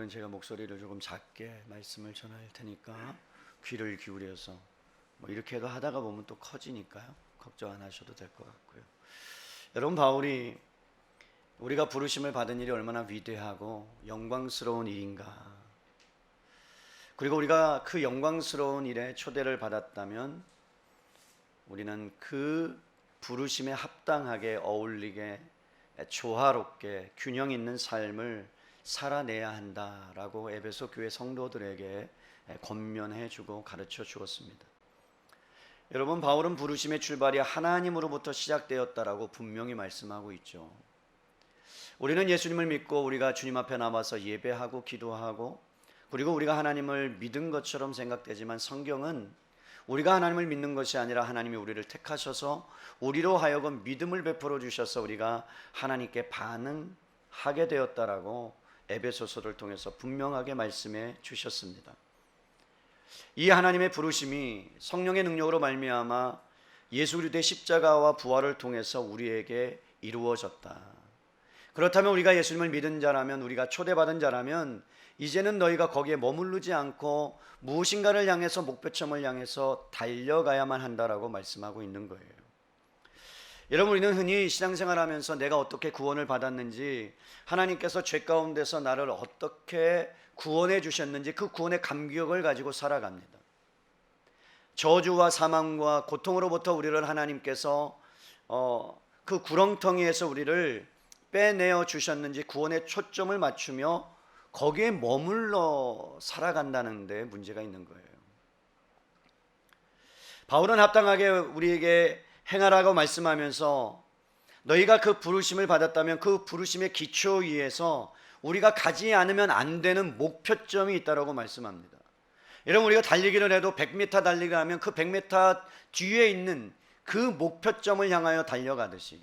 오늘은 제가 목소리를 조금 작게 말씀을 전할 테니까 귀를 기울여서 이렇게 해도 하다가 보면 또 커지니까요. 걱정 안 하셔도 될 것 같고요. 여러분, 바울이 우리가 부르심을 받은 일이 얼마나 위대하고 영광스러운 일인가, 그리고 우리가 그 영광스러운 일에 초대를 받았다면 우리는 그 부르심에 합당하게 어울리게 조화롭게 균형 있는 삶을 살아내야 한다라고 에베소 교회 성도들에게 권면해 주고 가르쳐 주었습니다. 여러분, 바울은 부르심의 출발이 하나님으로부터 시작되었다라고 분명히 말씀하고 있죠. 우리는 예수님을 믿고 우리가 주님 앞에 나와서 예배하고 기도하고 그리고 우리가 하나님을 믿은 것처럼 생각되지만 성경은 우리가 하나님을 믿는 것이 아니라 하나님이 우리를 택하셔서 우리로 하여금 믿음을 베풀어 주셔서 우리가 하나님께 반응하게 되었다라고 에베소서를 통해서 분명하게 말씀해 주셨습니다. 이 하나님의 부르심이 성령의 능력으로 말미암아 예수 그리스도의 십자가와 부활을 통해서 우리에게 이루어졌다. 그렇다면 우리가 예수님을 믿은 자라면, 우리가 초대받은 자라면 이제는 너희가 거기에 머무르지 않고 무엇인가를 향해서, 목표점을 향해서 달려가야만 한다라고 말씀하고 있는 거예요. 여러분, 우리는 흔히 신앙생활하면서 내가 어떻게 구원을 받았는지, 하나님께서 죄 가운데서 나를 어떻게 구원해 주셨는지 그 구원의 감격을 가지고 살아갑니다. 저주와 사망과 고통으로부터 우리를 하나님께서 그 구렁텅이에서 우리를 빼내어 주셨는지 구원의 초점을 맞추며 거기에 머물러 살아간다는 데 문제가 있는 거예요. 바울은 합당하게 우리에게 행하라고 말씀하면서 너희가 그 부르심을 받았다면 그 부르심의 기초 위에서 우리가 가지 않으면 안 되는 목표점이 있다고 말씀합니다. 여러분, 우리가 달리기를 해도 100m 달리기를 하면 그 100m 뒤에 있는 그 목표점을 향하여 달려가듯이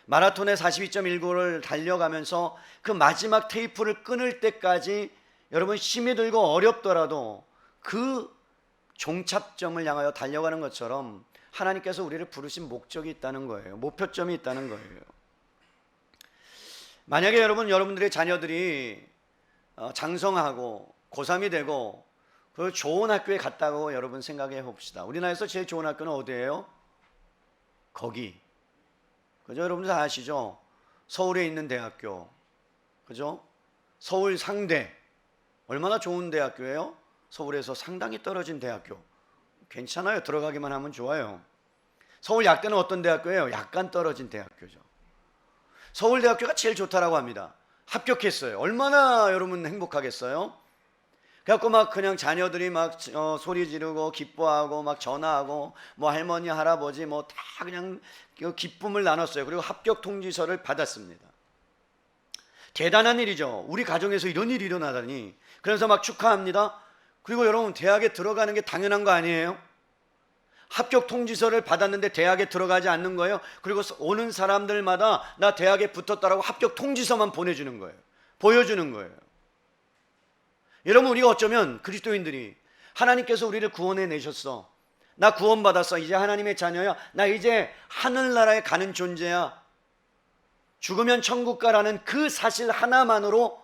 마라톤의 42.19를 달려가면서 그 마지막 테이프를 끊을 때까지 여러분 힘이 들고 어렵더라도 그 종착점을 향하여 달려가는 것처럼 하나님께서 우리를 부르신 목적이 있다는 거예요. 목표점이 있다는 거예요. 만약에 여러분들의 자녀들이 장성하고 고3이 되고 그 좋은 학교에 갔다고 여러분 생각해 봅시다. 우리나라에서 제일 좋은 학교는 어디예요? 거기. 그죠? 여러분들 다 아시죠? 서울에 있는 대학교. 그죠? 서울 상대. 얼마나 좋은 대학교예요? 서울에서 상당히 떨어진 대학교. 괜찮아요. 들어가기만 하면 좋아요. 서울 약대는 어떤 대학교예요? 약간 떨어진 대학교죠. 서울대학교가 제일 좋다라고 합니다. 합격했어요. 얼마나 여러분 행복하겠어요? 그래갖고 막 그냥 자녀들이 막 소리 지르고 기뻐하고 막 전화하고 뭐 할머니 할아버지 뭐 다 그냥 기쁨을 나눴어요. 그리고 합격 통지서를 받았습니다. 대단한 일이죠. 우리 가정에서 이런 일이 일어나다니. 그래서 막 축하합니다. 그리고 여러분, 대학에 들어가는 게 당연한 거 아니에요? 합격 통지서를 받았는데 대학에 들어가지 않는 거예요. 그리고 오는 사람들마다 나 대학에 붙었다라고 합격 통지서만 보내주는 거예요. 보여주는 거예요. 여러분, 우리가 어쩌면 그리스도인들이 하나님께서 우리를 구원해 내셨어. 나 구원받았어. 이제 하나님의 자녀야. 나 이제 하늘나라에 가는 존재야. 죽으면 천국 가라는 그 사실 하나만으로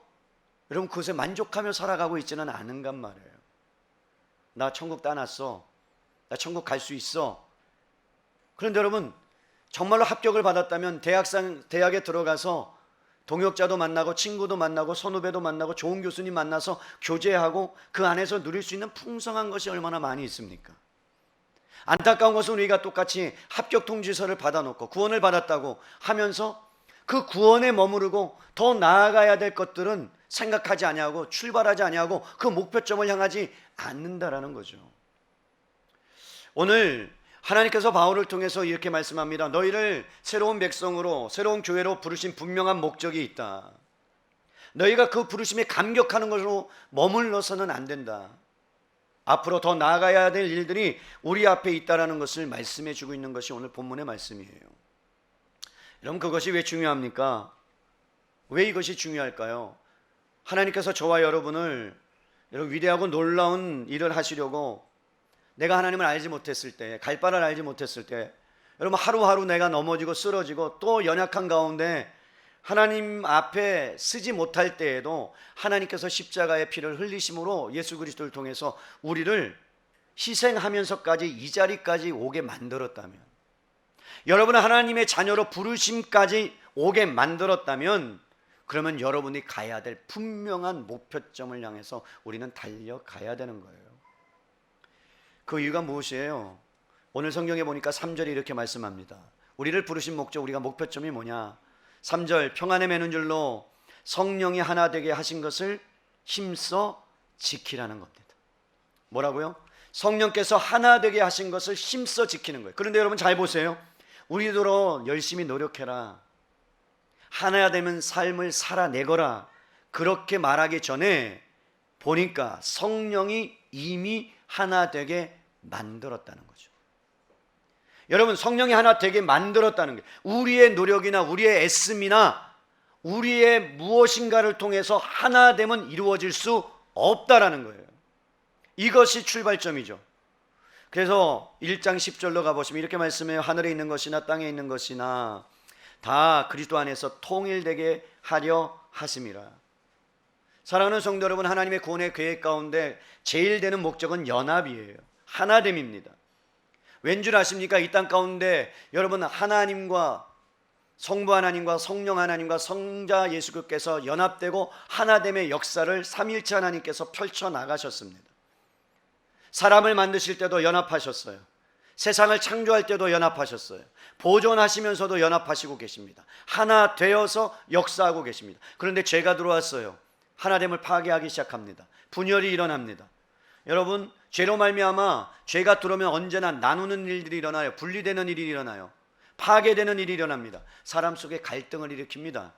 여러분 그것에 만족하며 살아가고 있지는 않은간 말이에요. 나 천국 따놨어. 나 천국 갈 수 있어. 그런데 여러분, 정말로 합격을 받았다면 대학에 들어가서 동역자도 만나고 친구도 만나고 선후배도 만나고 좋은 교수님 만나서 교제하고 그 안에서 누릴 수 있는 풍성한 것이 얼마나 많이 있습니까? 안타까운 것은 우리가 똑같이 합격 통지서를 받아놓고 구원을 받았다고 하면서 그 구원에 머무르고 더 나아가야 될 것들은 생각하지 아니하고 출발하지 아니하고 그 목표점을 향하지 않는다라는 거죠. 오늘 하나님께서 바울을 통해서 이렇게 말씀합니다. 너희를 새로운 백성으로, 새로운 교회로 부르신 분명한 목적이 있다. 너희가 그 부르심에 감격하는 것으로 머물러서는 안 된다. 앞으로 더 나아가야 될 일들이 우리 앞에 있다는 것을 말씀해 주고 있는 것이 오늘 본문의 말씀이에요. 여러분, 그것이 왜 중요합니까? 왜 이것이 중요할까요? 하나님께서 저와 여러분을 여러분 위대하고 놀라운 일을 하시려고 내가 하나님을 알지 못했을 때, 갈 바를 알지 못했을 때 여러분 하루하루 내가 넘어지고 쓰러지고 또 연약한 가운데 하나님 앞에 쓰지 못할 때에도 하나님께서 십자가의 피를 흘리심으로 예수 그리스도를 통해서 우리를 희생하면서까지 이 자리까지 오게 만들었다면, 여러분은 하나님의 자녀로 부르심까지 오게 만들었다면, 그러면 여러분이 가야 될 분명한 목표점을 향해서 우리는 달려가야 되는 거예요. 그 이유가 무엇이에요? 오늘 성경에 보니까 3절에 이렇게 말씀합니다. 우리를 부르신 목적, 우리가 목표점이 뭐냐? 3절, 평안에 매는 줄로 성령이 하나 되게 하신 것을 힘써 지키라는 겁니다. 뭐라고요? 성령께서 하나 되게 하신 것을 힘써 지키는 거예요. 그런데 여러분 잘 보세요. 우리도 열심히 노력해라, 하나 되면 삶을 살아내거라, 그렇게 말하기 전에 보니까 성령이 이미 하나 되게 만들었다는 거죠. 여러분, 성령이 하나 되게 만들었다는 게 우리의 노력이나 우리의 애씀이나 우리의 무엇인가를 통해서 하나 되면 이루어질 수 없다라는 거예요. 이것이 출발점이죠. 그래서 1장 10절로 가보시면 이렇게 말씀해요. 하늘에 있는 것이나 땅에 있는 것이나 다 그리스도 안에서 통일되게 하려 하심이라. 사랑하는 성도 여러분, 하나님의 구원의 계획 가운데 제일 되는 목적은 연합이에요. 하나됨입니다. 왠 줄 아십니까? 이 땅 가운데 여러분, 하나님과 성부 하나님과 성령 하나님과 성자 예수께서 연합되고 하나됨의 역사를 삼위일체 하나님께서 펼쳐나가셨습니다. 사람을 만드실 때도 연합하셨어요. 세상을 창조할 때도 연합하셨어요. 보존하시면서도 연합하시고 계십니다. 하나 되어서 역사하고 계십니다. 그런데 죄가 들어왔어요. 하나됨을 파괴하기 시작합니다. 분열이 일어납니다. 여러분, 죄로 말미암아 죄가 들어오면 언제나 나누는 일들이 일어나요. 분리되는 일이 일어나요. 파괴되는 일이 일어납니다. 사람 속에 갈등을 일으킵니다.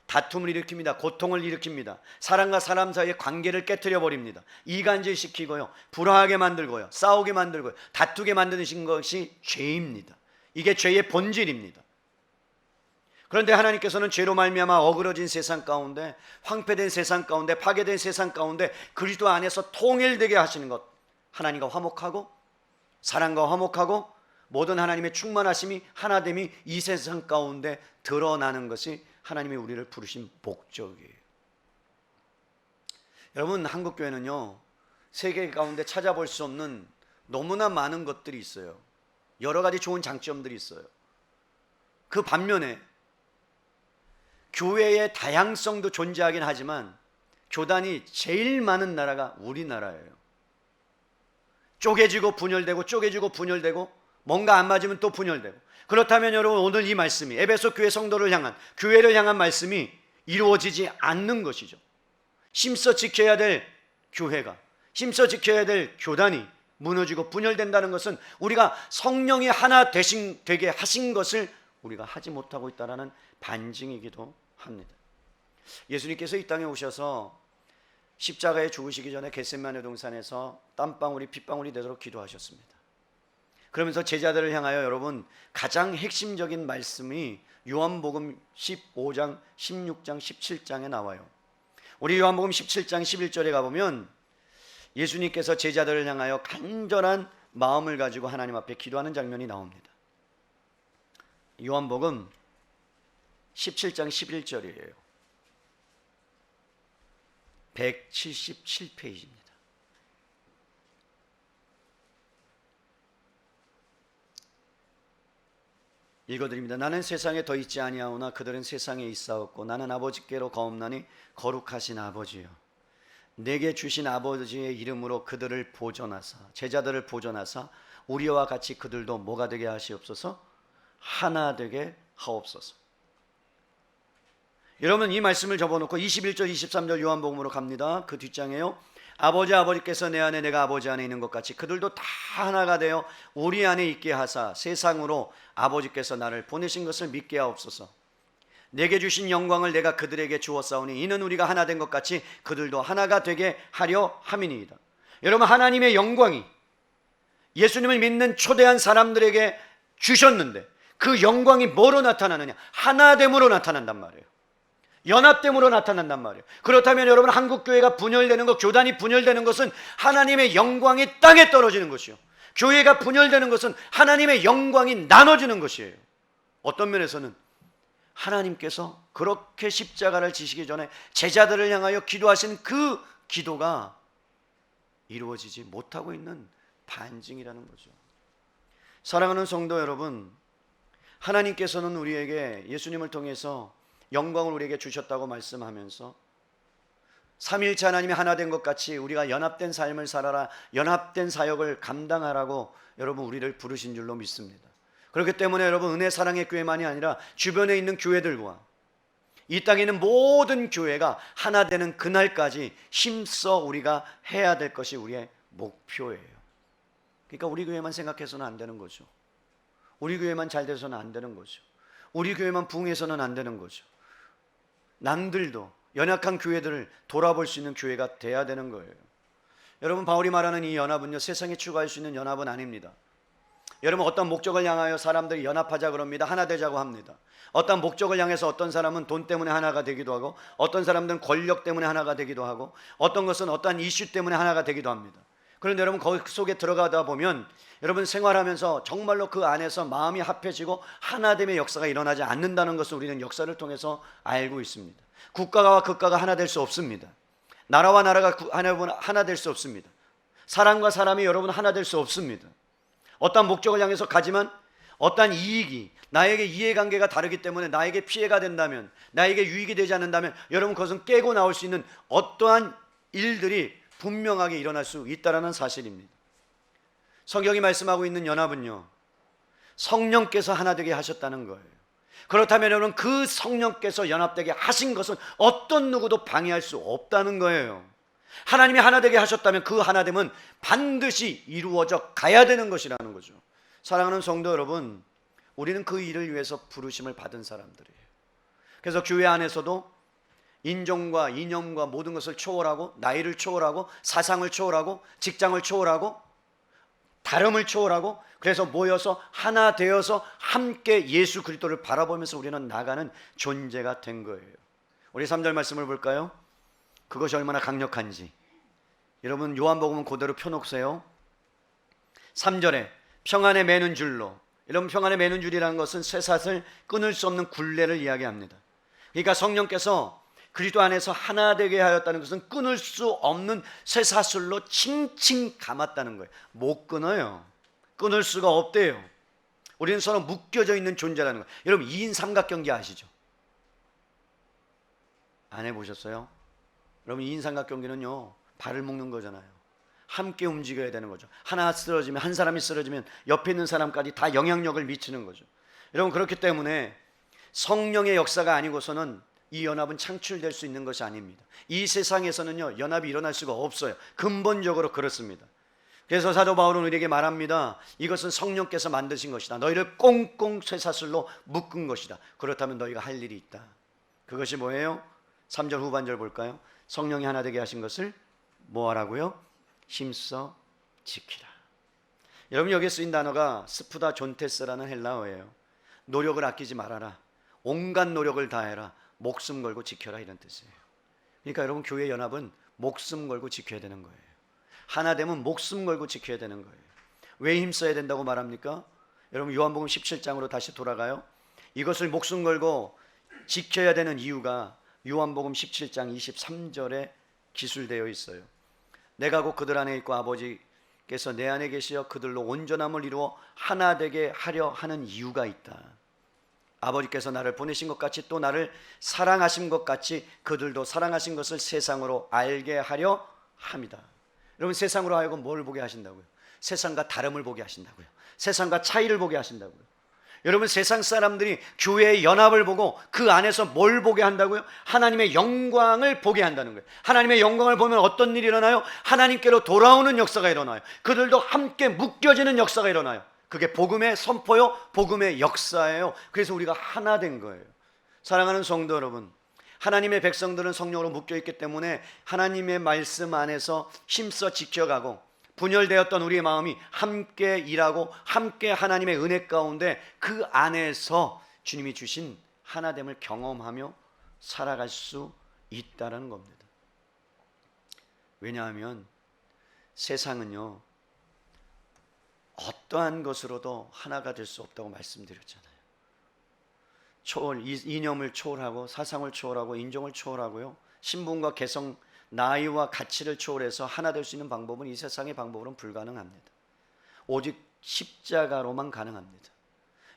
다툼을 일으킵니다. 고통을 일으킵니다. 사람과 사람 사이의 관계를 깨뜨려 버립니다. 이간질시키고요, 불화하게 만들고요, 싸우게 만들고요, 다투게 만드는 것이 죄입니다. 이게 죄의 본질입니다. 그런데 하나님께서는 죄로 말미암아 어그러진 세상 가운데, 황폐된 세상 가운데, 파괴된 세상 가운데 그리스도 안에서 통일되게 하시는 것, 하나님과 화목하고 사랑과 화목하고 모든 하나님의 충만하심이, 하나됨이 이 세상 가운데 드러나는 것이 하나님이 우리를 부르신 목적이에요. 여러분, 한국교회는요, 세계 가운데 찾아볼 수 없는 너무나 많은 것들이 있어요. 여러 가지 좋은 장점들이 있어요. 그 반면에 교회의 다양성도 존재하긴 하지만 교단이 제일 많은 나라가 우리나라예요. 쪼개지고 분열되고 쪼개지고 분열되고, 뭔가 안 맞으면 또 분열되고. 그렇다면 여러분, 오늘 이 말씀이, 에베소 교회 성도를 향한, 교회를 향한 말씀이 이루어지지 않는 것이죠. 힘써 지켜야 될 교회가, 힘써 지켜야 될 교단이 무너지고 분열된다는 것은 우리가 성령이 하나 되게 하신 것을 우리가 하지 못하고 있다는 반증이기도 합니다. 예수님께서 이 땅에 오셔서 십자가에 죽으시기 전에 겟세마네 동산에서 땀방울이 핏방울이 되도록 기도하셨습니다. 그러면서 제자들을 향하여 여러분, 가장 핵심적인 말씀이 요한복음 15장, 16장, 17장에 나와요. 우리 요한복음 17장 11절에 가보면 예수님께서 제자들을 향하여 간절한 마음을 가지고 하나님 앞에 기도하는 장면이 나옵니다. 요한복음 17장 11절이에요. 177페이지입니다. 읽어드립니다. 나는 세상에 더 있지 아니하오나 그들은 세상에 있사옵고 나는 아버지께로 거옵나니 거룩하신 아버지여, 내게 주신 아버지의 이름으로 그들을 보존하사, 제자들을 보존하사 우리와 같이 그들도 뭐가 되게 하시옵소서? 하나 되게 하옵소서. 여러분, 이 말씀을 접어놓고 21절 23절 요한복음으로 갑니다. 그 뒷장에요, 아버지께서 내 안에 내가 아버지 안에 있는 것 같이 그들도 다 하나가 되어 우리 안에 있게 하사 세상으로 아버지께서 나를 보내신 것을 믿게 하옵소서. 내게 주신 영광을 내가 그들에게 주었사오니 이는 우리가 하나 된 것 같이 그들도 하나가 되게 하려 함이니이다. 여러분, 하나님의 영광이 예수님을 믿는 초대한 사람들에게 주셨는데 그 영광이 뭐로 나타나느냐? 하나됨으로 나타난단 말이에요. 연합됨으로 나타난단 말이에요. 그렇다면 여러분, 한국교회가 분열되는 것, 교단이 분열되는 것은 하나님의 영광이 땅에 떨어지는 것이요, 교회가 분열되는 것은 하나님의 영광이 나눠지는 것이에요. 어떤 면에서는 하나님께서 그렇게 십자가를 지시기 전에 제자들을 향하여 기도하신 그 기도가 이루어지지 못하고 있는 반증이라는 거죠. 사랑하는 성도 여러분, 하나님께서는 우리에게 예수님을 통해서 영광을 우리에게 주셨다고 말씀하면서 삼위일체 하나님이 하나 된 것 같이 우리가 연합된 삶을 살아라, 연합된 사역을 감당하라고 여러분 우리를 부르신 줄로 믿습니다. 그렇기 때문에 여러분, 은혜 사랑의 교회만이 아니라 주변에 있는 교회들과 이 땅에 있는 모든 교회가 하나 되는 그날까지 힘써 우리가 해야 될 것이 우리의 목표예요. 그러니까 우리 교회만 생각해서는 안 되는 거죠. 우리 교회만 잘 돼서는 안 되는 거죠. 우리 교회만 부흥해서는 안 되는 거죠. 남들도, 연약한 교회들을 돌아볼 수 있는 교회가 돼야 되는 거예요. 여러분, 바울이 말하는 이 연합은요, 세상에 추구할 수 있는 연합은 아닙니다. 여러분, 어떤 목적을 향하여 사람들이 연합하자 그럽니다. 하나 되자고 합니다. 어떤 목적을 향해서 어떤 사람은 돈 때문에 하나가 되기도 하고, 어떤 사람들은 권력 때문에 하나가 되기도 하고, 어떤 것은 어떤 이슈 때문에 하나가 되기도 합니다. 그런데 여러분, 거기 속에 들어가다 보면 여러분 생활하면서 정말로 그 안에서 마음이 합해지고 하나됨의 역사가 일어나지 않는다는 것을 우리는 역사를 통해서 알고 있습니다. 국가와 국가가 하나 될 수 없습니다. 나라와 나라가 하나 될 수 없습니다. 사람과 사람이 여러분 하나 될 수 없습니다. 어떤 목적을 향해서 가지만 어떤 이익이, 나에게 이해관계가 다르기 때문에 나에게 피해가 된다면, 나에게 유익이 되지 않는다면 여러분 그것은 깨고 나올 수 있는 어떠한 일들이 분명하게 일어날 수 있다는 사실입니다. 성경이 말씀하고 있는 연합은요, 성령께서 하나 되게 하셨다는 거예요. 그렇다면 여러분, 그 성령께서 연합되게 하신 것은 어떤 누구도 방해할 수 없다는 거예요. 하나님이 하나 되게 하셨다면 그 하나됨은 반드시 이루어져 가야 되는 것이라는 거죠. 사랑하는 성도 여러분, 우리는 그 일을 위해서 부르심을 받은 사람들이에요. 그래서 교회 안에서도 인종과 이념과 모든 것을 초월하고, 나이를 초월하고, 사상을 초월하고, 직장을 초월하고, 다름을 초월하고, 그래서 모여서 하나 되어서 함께 예수 그리스도를 바라보면서 우리는 나가는 존재가 된 거예요. 우리 3절 말씀을 볼까요? 그것이 얼마나 강력한지 여러분, 요한복음은 그대로 펴놓으세요. 3절에 평안에 매는 줄로, 여러분, 평안에 매는 줄이라는 것은 쇠사슬 끊을 수 없는 굴레를 이야기합니다. 그러니까 성령께서 그리스도 안에서 하나 되게 하였다는 것은 끊을 수 없는 쇠사슬로 칭칭 감았다는 거예요. 못 끊어요. 끊을 수가 없대요. 우리는 서로 묶여져 있는 존재라는 거예요. 여러분, 2인 삼각경기 아시죠? 안 해보셨어요? 여러분, 2인 삼각경기는요, 발을 묶는 거잖아요. 함께 움직여야 되는 거죠. 하나 쓰러지면, 한 사람이 쓰러지면 옆에 있는 사람까지 다 영향력을 미치는 거죠. 여러분, 그렇기 때문에 성령의 역사가 아니고서는 이 연합은 창출될 수 있는 것이 아닙니다. 이 세상에서는요, 연합이 일어날 수가 없어요. 근본적으로 그렇습니다. 그래서 사도 바울은 우리에게 말합니다. 이것은 성령께서 만드신 것이다. 너희를 꽁꽁 쇠사슬로 묶은 것이다. 그렇다면 너희가 할 일이 있다. 그것이 뭐예요? 3절 후반절 볼까요? 성령이 하나 되게 하신 것을 뭐 하라고요? 힘써 지키라. 여러분, 여기에 쓰인 단어가 스푸다 존테스라는 헬라어예요. 노력을 아끼지 말아라, 온갖 노력을 다해라, 목숨 걸고 지켜라, 이런 뜻이에요. 그러니까 여러분, 교회 연합은 목숨 걸고 지켜야 되는 거예요. 하나 되면 목숨 걸고 지켜야 되는 거예요. 왜 힘써야 된다고 말합니까? 여러분, 요한복음 17장으로 다시 돌아가요. 이것을 목숨 걸고 지켜야 되는 이유가 요한복음 17장 23절에 기술되어 있어요. 내가 곧 그들 안에 있고 아버지께서 내 안에 계시어 그들로 온전함을 이루어 하나 되게 하려 하는 이유가 있다. 아버지께서 나를 보내신 것 같이 또 나를 사랑하신 것 같이 그들도 사랑하신 것을 세상으로 알게 하려 함이다. 여러분, 세상으로 하여금 뭘 보게 하신다고요? 세상과 다름을 보게 하신다고요. 세상과 차이를 보게 하신다고요. 여러분, 세상 사람들이 교회의 연합을 보고 그 안에서 뭘 보게 한다고요? 하나님의 영광을 보게 한다는 거예요. 하나님의 영광을 보면 어떤 일이 일어나요? 하나님께로 돌아오는 역사가 일어나요. 그들도 함께 묶여지는 역사가 일어나요. 그게 복음의 선포요, 복음의 역사예요. 그래서 우리가 하나 된 거예요. 사랑하는 성도 여러분, 하나님의 백성들은 성령으로 묶여있기 때문에 하나님의 말씀 안에서 힘써 지켜가고, 분열되었던 우리의 마음이 함께 일하고 함께 하나님의 은혜 가운데 그 안에서 주님이 주신 하나됨을 경험하며 살아갈 수 있다는 겁니다. 왜냐하면 세상은요, 어떠한 것으로도 하나가 될 수 없다고 말씀드렸잖아요. 이념을 초월하고 사상을 초월하고 인종을 초월하고요, 신분과 개성, 나이와 가치를 초월해서 하나 될 수 있는 방법은 이 세상의 방법으로는 불가능합니다. 오직 십자가로만 가능합니다.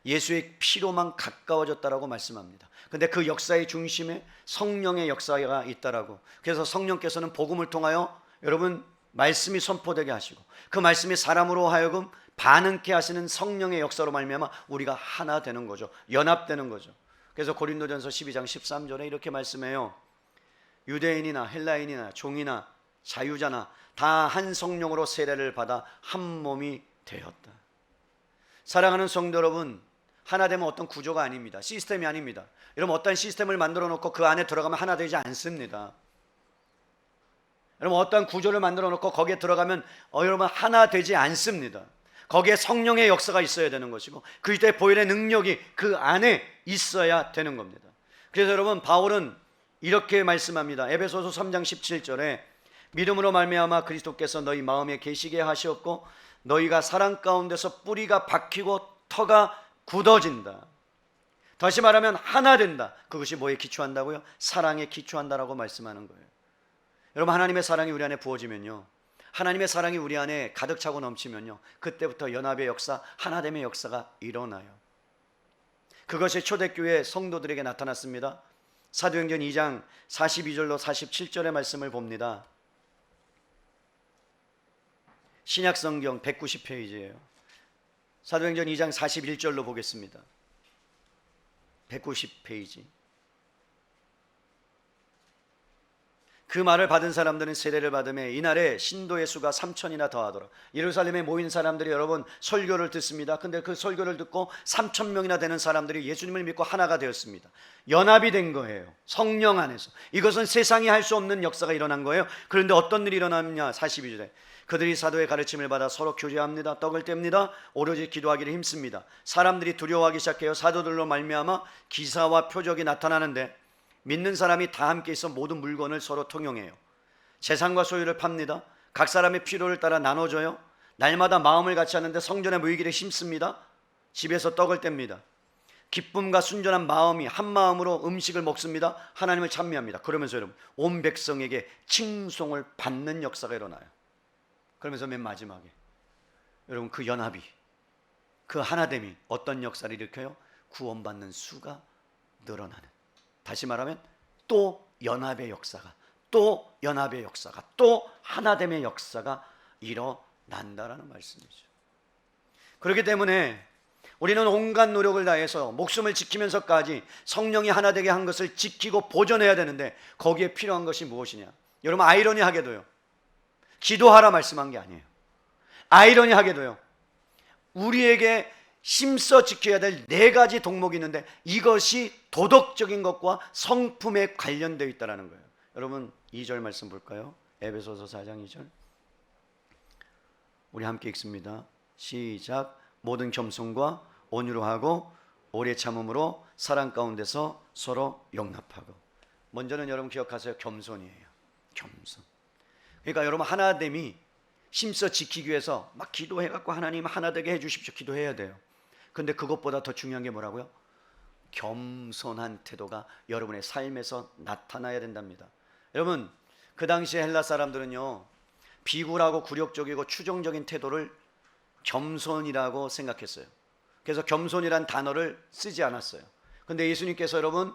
예수의 피로만 가까워졌다라고 말씀합니다. 근데 그 역사의 중심에 성령의 역사가 있다라고. 그래서 성령께서는 복음을 통하여 여러분 말씀이 선포되게 하시고, 그 말씀이 사람으로 하여금 반응케 하시는 성령의 역사로 말미암아 우리가 하나 되는 거죠. 연합되는 거죠. 그래서 고린도전서 12장 13절에 이렇게 말씀해요. 유대인이나 헬라인이나 종이나 자유자나 다 한 성령으로 세례를 받아 한 몸이 되었다. 사랑하는 성도 여러분, 하나 되면 어떤 구조가 아닙니다. 시스템이 아닙니다. 여러분, 어떤 시스템을 만들어 놓고 그 안에 들어가면 하나 되지 않습니다. 여러분, 어떤 구조를 만들어 놓고 거기에 들어가면 여러분 하나 되지 않습니다. 거기에 성령의 역사가 있어야 되는 것이고, 그리스도의 보혈의 능력이 그 안에 있어야 되는 겁니다. 그래서 여러분, 바울은 이렇게 말씀합니다. 에베소서 3장 17절에 믿음으로 말미암아 그리스도께서 너희 마음에 계시게 하시었고 너희가 사랑 가운데서 뿌리가 박히고 터가 굳어진다. 다시 말하면 하나 된다. 그것이 뭐에 기초한다고요? 사랑에 기초한다라고 말씀하는 거예요. 여러분, 하나님의 사랑이 우리 안에 부어지면요, 하나님의 사랑이 우리 안에 가득 차고 넘치면요, 그때부터 연합의 역사, 하나됨의 역사가 일어나요. 그것이 초대교회 성도들에게 나타났습니다. 사도행전 2장 42절로 47절의 말씀을 봅니다. 신약성경 190페이지예요. 사도행전 2장 41절로 보겠습니다. 190페이지. 그 말을 받은 사람들은 세례를 받음에 이날에 신도의 수가 3,000이나 더하더라. 예루살렘에 모인 사람들이 여러분 설교를 듣습니다. 근데 그 설교를 듣고 3,000명이나 되는 사람들이 예수님을 믿고 하나가 되었습니다. 연합이 된 거예요. 성령 안에서. 이것은 세상이 할 수 없는 역사가 일어난 거예요. 그런데 어떤 일이 일어났냐? 42절에 그들이 사도의 가르침을 받아 서로 교제합니다. 떡을 뗍니다. 오로지 기도하기를 힘씁니다. 사람들이 두려워하기 시작해요. 사도들로 말미암아 기사와 표적이 나타나는데 믿는 사람이 다 함께 있어 모든 물건을 서로 통용해요. 재산과 소유를 팝니다. 각 사람의 필요를 따라 나눠줘요. 날마다 마음을 같이 하는데 성전에 모이기를 힘씁니다. 집에서 떡을 뗍니다. 기쁨과 순전한 마음이 한 마음으로 음식을 먹습니다. 하나님을 찬미합니다. 그러면서 여러분 온 백성에게 칭송을 받는 역사가 일어나요. 그러면서 맨 마지막에 여러분 그 연합이, 그 하나됨이 어떤 역사를 일으켜요? 구원받는 수가 늘어나는, 다시 말하면 또 연합의 역사가, 또 연합의 역사가, 또 하나됨의 역사가 일어난다라는 말씀이죠. 그렇기 때문에 우리는 온갖 노력을 다해서 목숨을 지키면서까지 성령이 하나 되게 한 것을 지키고 보존해야 되는데 거기에 필요한 것이 무엇이냐? 여러분, 아이러니하게도요, 기도하라 말씀한 게 아니에요. 아이러니하게도요, 우리에게 힘써 지켜야 될 4가지 덕목이 있는데 이것이 도덕적인 것과 성품에 관련되어 있다는 거예요. 여러분 2절 말씀 볼까요? 에베소서 4장 2절 우리 함께 읽습니다. 시작. 모든 겸손과 온유로 하고 오래 참음으로 사랑 가운데서 서로 용납하고. 먼저는 여러분 기억하세요. 겸손이에요. 겸손. 그러니까 여러분 하나됨이 힘써 지키기 위해서 막 기도해갖고 하나님 하나 되게 해주십시오 기도해야 돼요. 근데 그것보다 더 중요한 게 뭐라고요? 겸손한 태도가 여러분의 삶에서 나타나야 된답니다. 여러분 그 당시에 헬라 사람들은요, 비굴하고 굴욕적이고 추종적인 태도를 겸손이라고 생각했어요. 그래서 겸손이란 단어를 쓰지 않았어요. 근데 예수님께서 여러분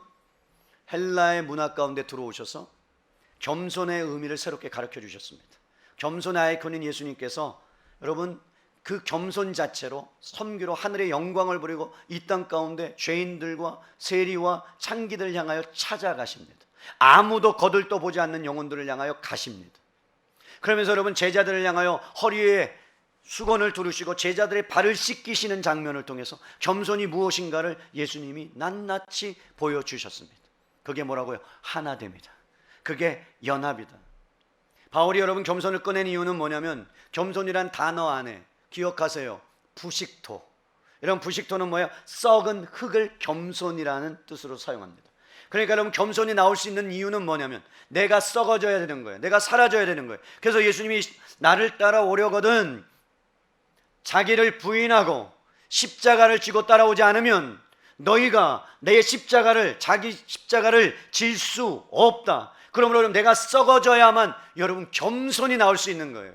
헬라의 문화 가운데 들어오셔서 겸손의 의미를 새롭게 가르쳐 주셨습니다. 겸손의 아이콘인 예수님께서 여러분 그 겸손 자체로 선교로 하늘의 영광을 부리고 이 땅 가운데 죄인들과 세리와 창기들을 향하여 찾아가십니다. 아무도 거들떠 보지 않는 영혼들을 향하여 가십니다. 그러면서 여러분 제자들을 향하여 허리에 수건을 두르시고 제자들의 발을 씻기시는 장면을 통해서 겸손이 무엇인가를 예수님이 낱낱이 보여주셨습니다. 그게 뭐라고요? 하나됩니다. 그게 연합이다. 바울이 여러분 겸손을 꺼낸 이유는 뭐냐면 겸손이란 단어 안에 기억하세요. 부식토. 이런 부식토는 뭐예요? 썩은 흙을 겸손이라는 뜻으로 사용합니다. 그러니까 여러분 겸손이 나올 수 있는 이유는 뭐냐면 내가 썩어져야 되는 거예요. 내가 사라져야 되는 거예요. 그래서 예수님이 나를 따라오려거든 자기를 부인하고 십자가를 지고 따라오지 않으면 너희가 내 십자가를, 자기 십자가를 질 수 없다. 그러므로 내가 썩어져야만 여러분 겸손이 나올 수 있는 거예요.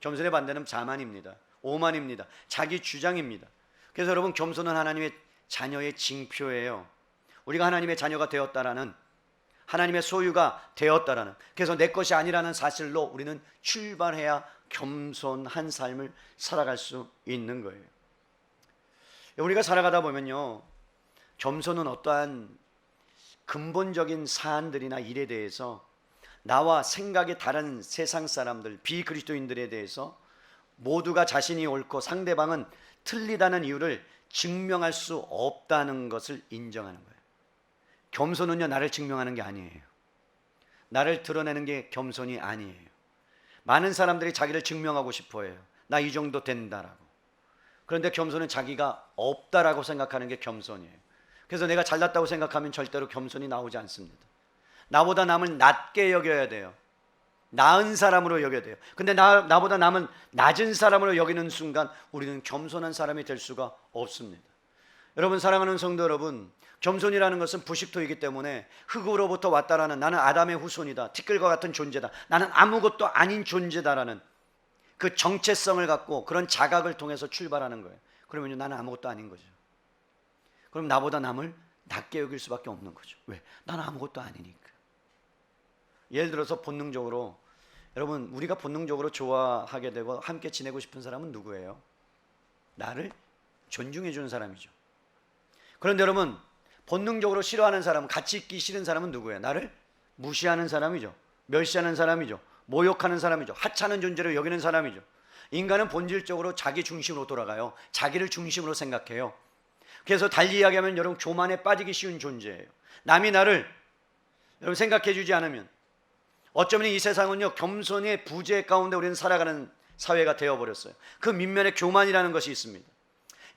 겸손의 반대는 자만입니다. 오만입니다. 자기 주장입니다. 그래서 여러분, 겸손은 하나님의 자녀의 징표예요. 우리가 하나님의 자녀가 되었다라는, 하나님의 소유가 되었다라는, 그래서 내 것이 아니라는 사실로 우리는 출발해야 겸손한 삶을 살아갈 수 있는 거예요. 우리가 살아가다 보면요, 겸손은 어떠한 근본적인 사안들이나 일에 대해서 나와 생각이 다른 세상 사람들, 비그리스도인들에 대해서 모두가 자신이 옳고 상대방은 틀리다는 이유를 증명할 수 없다는 것을 인정하는 거예요. 겸손은요, 나를 증명하는 게 아니에요. 나를 드러내는 게 겸손이 아니에요. 많은 사람들이 자기를 증명하고 싶어 해요. 나 이 정도 된다라고. 그런데 겸손은 자기가 없다라고 생각하는 게 겸손이에요. 그래서 내가 잘났다고 생각하면 절대로 겸손이 나오지 않습니다. 나보다 남을 낮게 여겨야 돼요. 나은 사람으로 여겨야 돼요. 근데 나보다 남은 낮은 사람으로 여기는 순간 우리는 겸손한 사람이 될 수가 없습니다. 여러분, 사랑하는 성도 여러분, 겸손이라는 것은 부식토이기 때문에 흙으로부터 왔다라는, 나는 아담의 후손이다, 티끌과 같은 존재다, 나는 아무것도 아닌 존재다라는 그 정체성을 갖고 그런 자각을 통해서 출발하는 거예요. 그러면 나는 아무것도 아닌 거죠. 그럼 나보다 남을 낮게 여길 수밖에 없는 거죠. 왜? 나는 아무것도 아니니까. 예를 들어서 본능적으로, 여러분, 우리가 본능적으로 좋아하게 되고 함께 지내고 싶은 사람은 누구예요? 나를 존중해 주는 사람이죠. 그런데 여러분, 본능적으로 싫어하는 사람은, 같이 있기 싫은 사람은 누구예요? 나를 무시하는 사람이죠. 멸시하는 사람이죠. 모욕하는 사람이죠. 하찮은 존재로 여기는 사람이죠. 인간은 본질적으로 자기 중심으로 돌아가요. 자기를 중심으로 생각해요. 그래서 달리 이야기하면 여러분, 교만에 빠지기 쉬운 존재예요. 남이 나를 여러분 생각해 주지 않으면, 어쩌면 이 세상은요, 겸손의 부재 가운데 우리는 살아가는 사회가 되어버렸어요. 그 밑면에 교만이라는 것이 있습니다.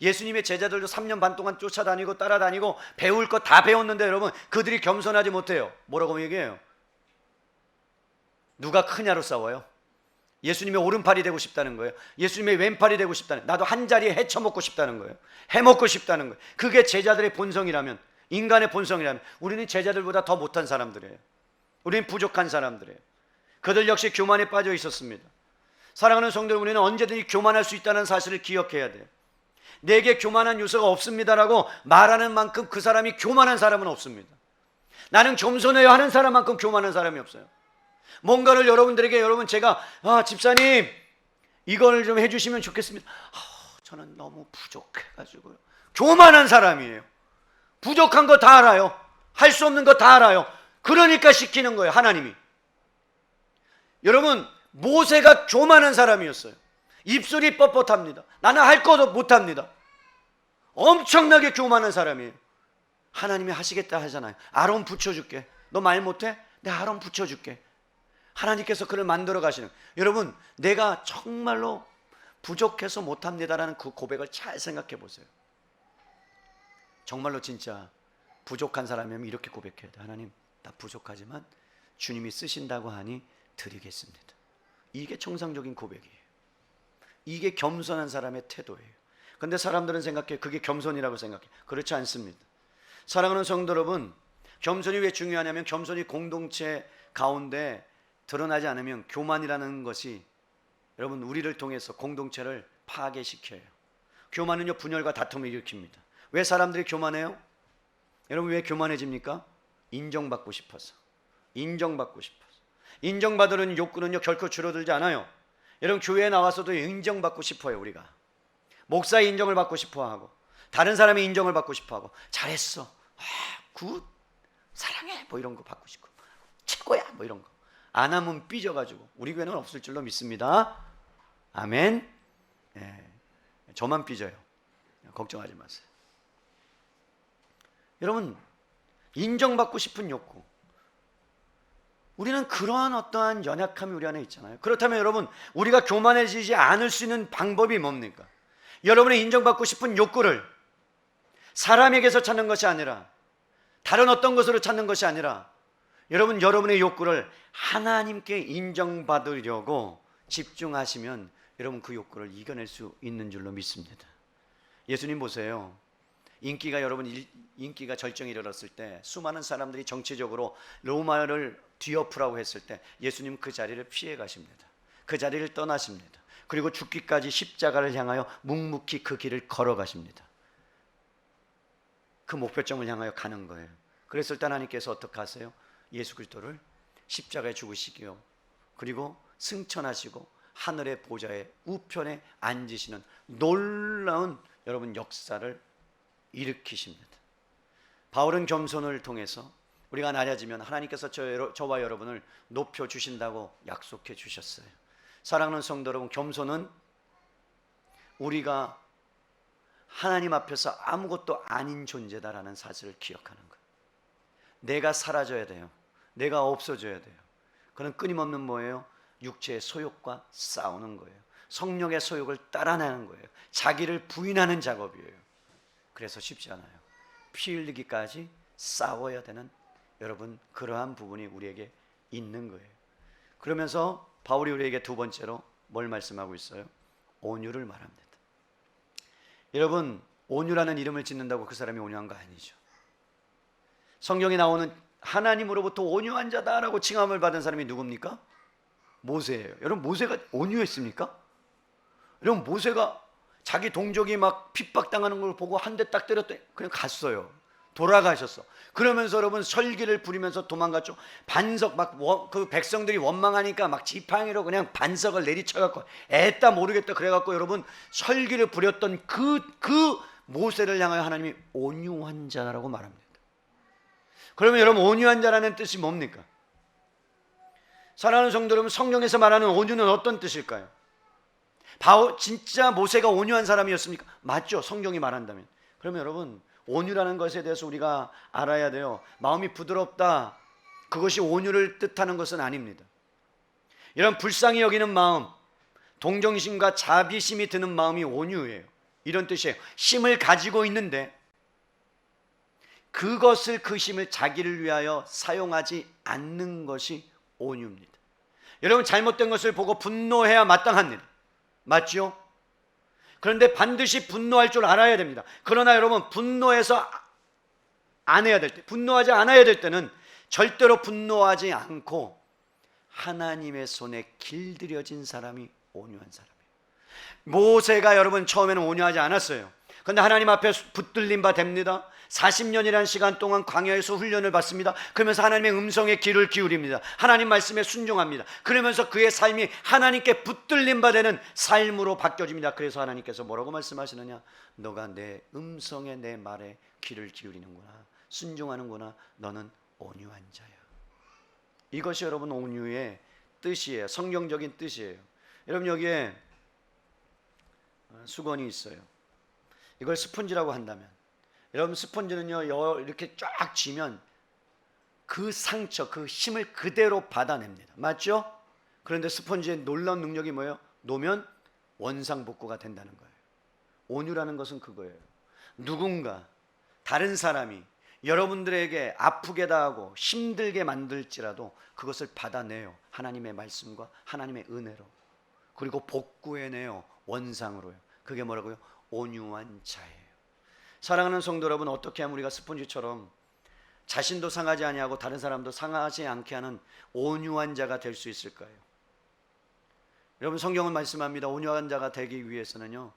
예수님의 제자들도 3년 반 동안 쫓아다니고 따라다니고 배울 것 다 배웠는데 여러분, 그들이 겸손하지 못해요. 뭐라고 얘기해요? 누가 크냐로 싸워요. 예수님의 오른팔이 되고 싶다는 거예요. 예수님의 왼팔이 되고 싶다는, 나도 한 자리에 헤쳐먹고 싶다는 거예요. 해먹고 싶다는 거예요. 그게 제자들의 본성이라면, 인간의 본성이라면, 우리는 제자들보다 더 못한 사람들이에요. 우리는 부족한 사람들이에요. 그들 역시 교만에 빠져 있었습니다. 사랑하는 성도 여러분, 우리는 언제든지 교만할 수 있다는 사실을 기억해야 돼요. 내게 교만한 요소가 없습니다라고 말하는 만큼 그 사람이 교만한 사람은 없습니다. 나는 겸손해요 하는 사람만큼 교만한 사람이 없어요. 뭔가를 여러분들에게, 여러분 제가 집사님 이걸 좀 해주시면 좋겠습니다. 저는 너무 부족해가지고요. 교만한 사람이에요. 부족한 거 다 알아요. 할 수 없는 거 다 알아요. 그러니까 시키는 거예요, 하나님이. 여러분, 모세가 교만한 사람이었어요. 입술이 뻣뻣합니다. 나는 할 것도 못합니다. 엄청나게 교만한 사람이에요. 하나님이 하시겠다 하잖아요. 아론 붙여줄게. 너 말 못해? 내가 아론 붙여줄게. 하나님께서 그를 만들어 가시는, 여러분, 내가 정말로 부족해서 못합니다라는 그 고백을 잘 생각해 보세요. 정말로 진짜 부족한 사람이면 이렇게 고백해야 돼. 하나님, 나 부족하지만 주님이 쓰신다고 하니 드리겠습니다. 이게 정상적인 고백이에요. 이게 겸손한 사람의 태도예요. 그런데 사람들은 생각해, 그게 겸손이라고 생각해. 그렇지 않습니다. 사랑하는 성도 여러분, 겸손이 왜 중요하냐면, 겸손이 공동체 가운데 드러나지 않으면 교만이라는 것이 여러분 우리를 통해서 공동체를 파괴시켜요. 교만은요, 분열과 다툼을 일으킵니다. 왜 사람들이 교만해요? 여러분, 왜 교만해집니까? 인정받고 싶어서. 인정받고 싶어서. 인정받으려는 욕구는요, 결코 줄어들지 않아요. 여러분, 교회에 나와서도 인정받고 싶어요. 우리가 목사의 인정을 받고 싶어하고, 다른 사람의 인정을 받고 싶어하고, 잘했어, 굿, 사랑해, 뭐 이런 거 받고 싶고, 최고야, 뭐 이런 거. 안 하면 삐져가지고. 우리 교회는 없을 줄로 믿습니다. 아멘. 예, 저만 삐져요. 걱정하지 마세요. 여러분, 인정받고 싶은 욕구, 우리는 그러한 어떠한 연약함이 우리 안에 있잖아요. 그렇다면 여러분, 우리가 교만해지지 않을 수 있는 방법이 뭡니까? 여러분의 인정받고 싶은 욕구를 사람에게서 찾는 것이 아니라, 다른 어떤 것으로 찾는 것이 아니라, 여러분의 욕구를 하나님께 인정받으려고 집중하시면 여러분 그 욕구를 이겨낼 수 있는 줄로 믿습니다. 예수님 보세요. 인기가 절정에 이르렀을 때 수많은 사람들이 정치적으로 로마를 뒤엎으라고 했을 때 예수님 그 자리를 피해 가십니다. 그 자리를 떠나십니다. 그리고 죽기까지 십자가를 향하여 묵묵히 그 길을 걸어가십니다. 그 목표점을 향하여 가는 거예요. 그랬을 때 하나님께서 어떻게 하세요? 예수 그리스도를 십자가에 죽으시기요, 그리고 승천하시고 하늘의 보좌의 우편에 앉으시는 놀라운 여러분 역사를 일으키십니다. 바울은 겸손을 통해서 우리가 낮아지면 하나님께서 저와 여러분을 높여주신다고 약속해 주셨어요. 사랑하는 성도 여러분, 겸손은 우리가 하나님 앞에서 아무것도 아닌 존재다라는 사실을 기억하는 거예요. 내가 사라져야 돼요. 내가 없어져야 돼요. 그는 끊임없는 뭐예요? 육체의 소욕과 싸우는 거예요. 성령의 소욕을 따라내는 거예요. 자기를 부인하는 작업이에요. 그래서 쉽지 않아요. 피 흘리기까지 싸워야 되는 여러분, 그러한 부분이 우리에게 있는 거예요. 그러면서 바울이 우리에게 두 번째로 뭘 말씀하고 있어요? 온유를 말합니다. 여러분, 온유라는 이름을 짓는다고 그 사람이 온유한 거 아니죠. 성경에 나오는 하나님으로부터 온유한 자다라고 칭함을 받은 사람이 누굽니까? 모세예요. 여러분, 모세가 온유했습니까? 여러분, 모세가 자기 동족이 막 핍박당하는 걸 보고 한 대 딱 때렸더니 그냥 갔어요. 돌아가셨어. 그러면서 여러분 설기를 부리면서 도망갔죠. 반석 막 그 백성들이 원망하니까 막 지팡이로 그냥 반석을 내리쳐갖고 애따 모르겠다 그래갖고 여러분 설기를 부렸던 그 모세를 향하여 하나님이 온유한 자라고 말합니다. 그러면 여러분, 온유한 자라는 뜻이 뭡니까? 사랑하는 성도 여러분, 성경에서 말하는 온유는 어떤 뜻일까요? 진짜 모세가 온유한 사람이었습니까? 맞죠, 성경이 말한다면. 그러면 여러분, 온유라는 것에 대해서 우리가 알아야 돼요. 마음이 부드럽다, 그것이 온유를 뜻하는 것은 아닙니다. 이런 불쌍히 여기는 마음, 동정심과 자비심이 드는 마음이 온유예요. 이런 뜻이에요. 심을 가지고 있는데 그것을, 그 심을 자기를 위하여 사용하지 않는 것이 온유입니다. 여러분, 잘못된 것을 보고 분노해야 마땅합니다. 맞죠? 그런데 반드시 분노할 줄 알아야 됩니다. 그러나 여러분, 분노해서 안 해야 될 때, 분노하지 않아야 될 때는 절대로 분노하지 않고 하나님의 손에 길들여진 사람이 온유한 사람이에요. 모세가 여러분 처음에는 온유하지 않았어요. 그런데 하나님 앞에 붙들린 바 됩니다. 40년이라는 시간 동안 광야에서 훈련을 받습니다. 그러면서 하나님의 음성에 귀를 기울입니다. 하나님 말씀에 순종합니다. 그러면서 그의 삶이 하나님께 붙들린 바 되는 삶으로 바뀌어집니다. 그래서 하나님께서 뭐라고 말씀하시느냐? 너가 내 음성에, 내 말에 귀를 기울이는구나, 순종하는구나, 너는 온유한 자야. 이것이 여러분 온유의 뜻이에요. 성경적인 뜻이에요. 여러분, 여기에 수건이 있어요. 이걸 스펀지라고 한다면, 여러분, 스펀지는요 이렇게 쫙 쥐면 그 상처, 그 힘을 그대로 받아냅니다. 맞죠? 그런데 스펀지의 놀라운 능력이 뭐예요? 놓으면 원상복구가 된다는 거예요. 온유라는 것은 그거예요. 누군가, 다른 사람이 여러분들에게 아프게 당하고 힘들게 만들지라도 그것을 받아내요. 하나님의 말씀과 하나님의 은혜로. 그리고 복구해내요. 원상으로요. 그게 뭐라고요? 온유한 자예요. 사랑하는 성도 여러분, 어떻게 하면 우리가 스펀지처럼 자신도 상하지 아니하고 다른 사람도 상하지 않게 하는 온유한 자가 될 수 있을까요? 여러분, 성경은 말씀합니다. 온유한 자가 되기 위해서는요,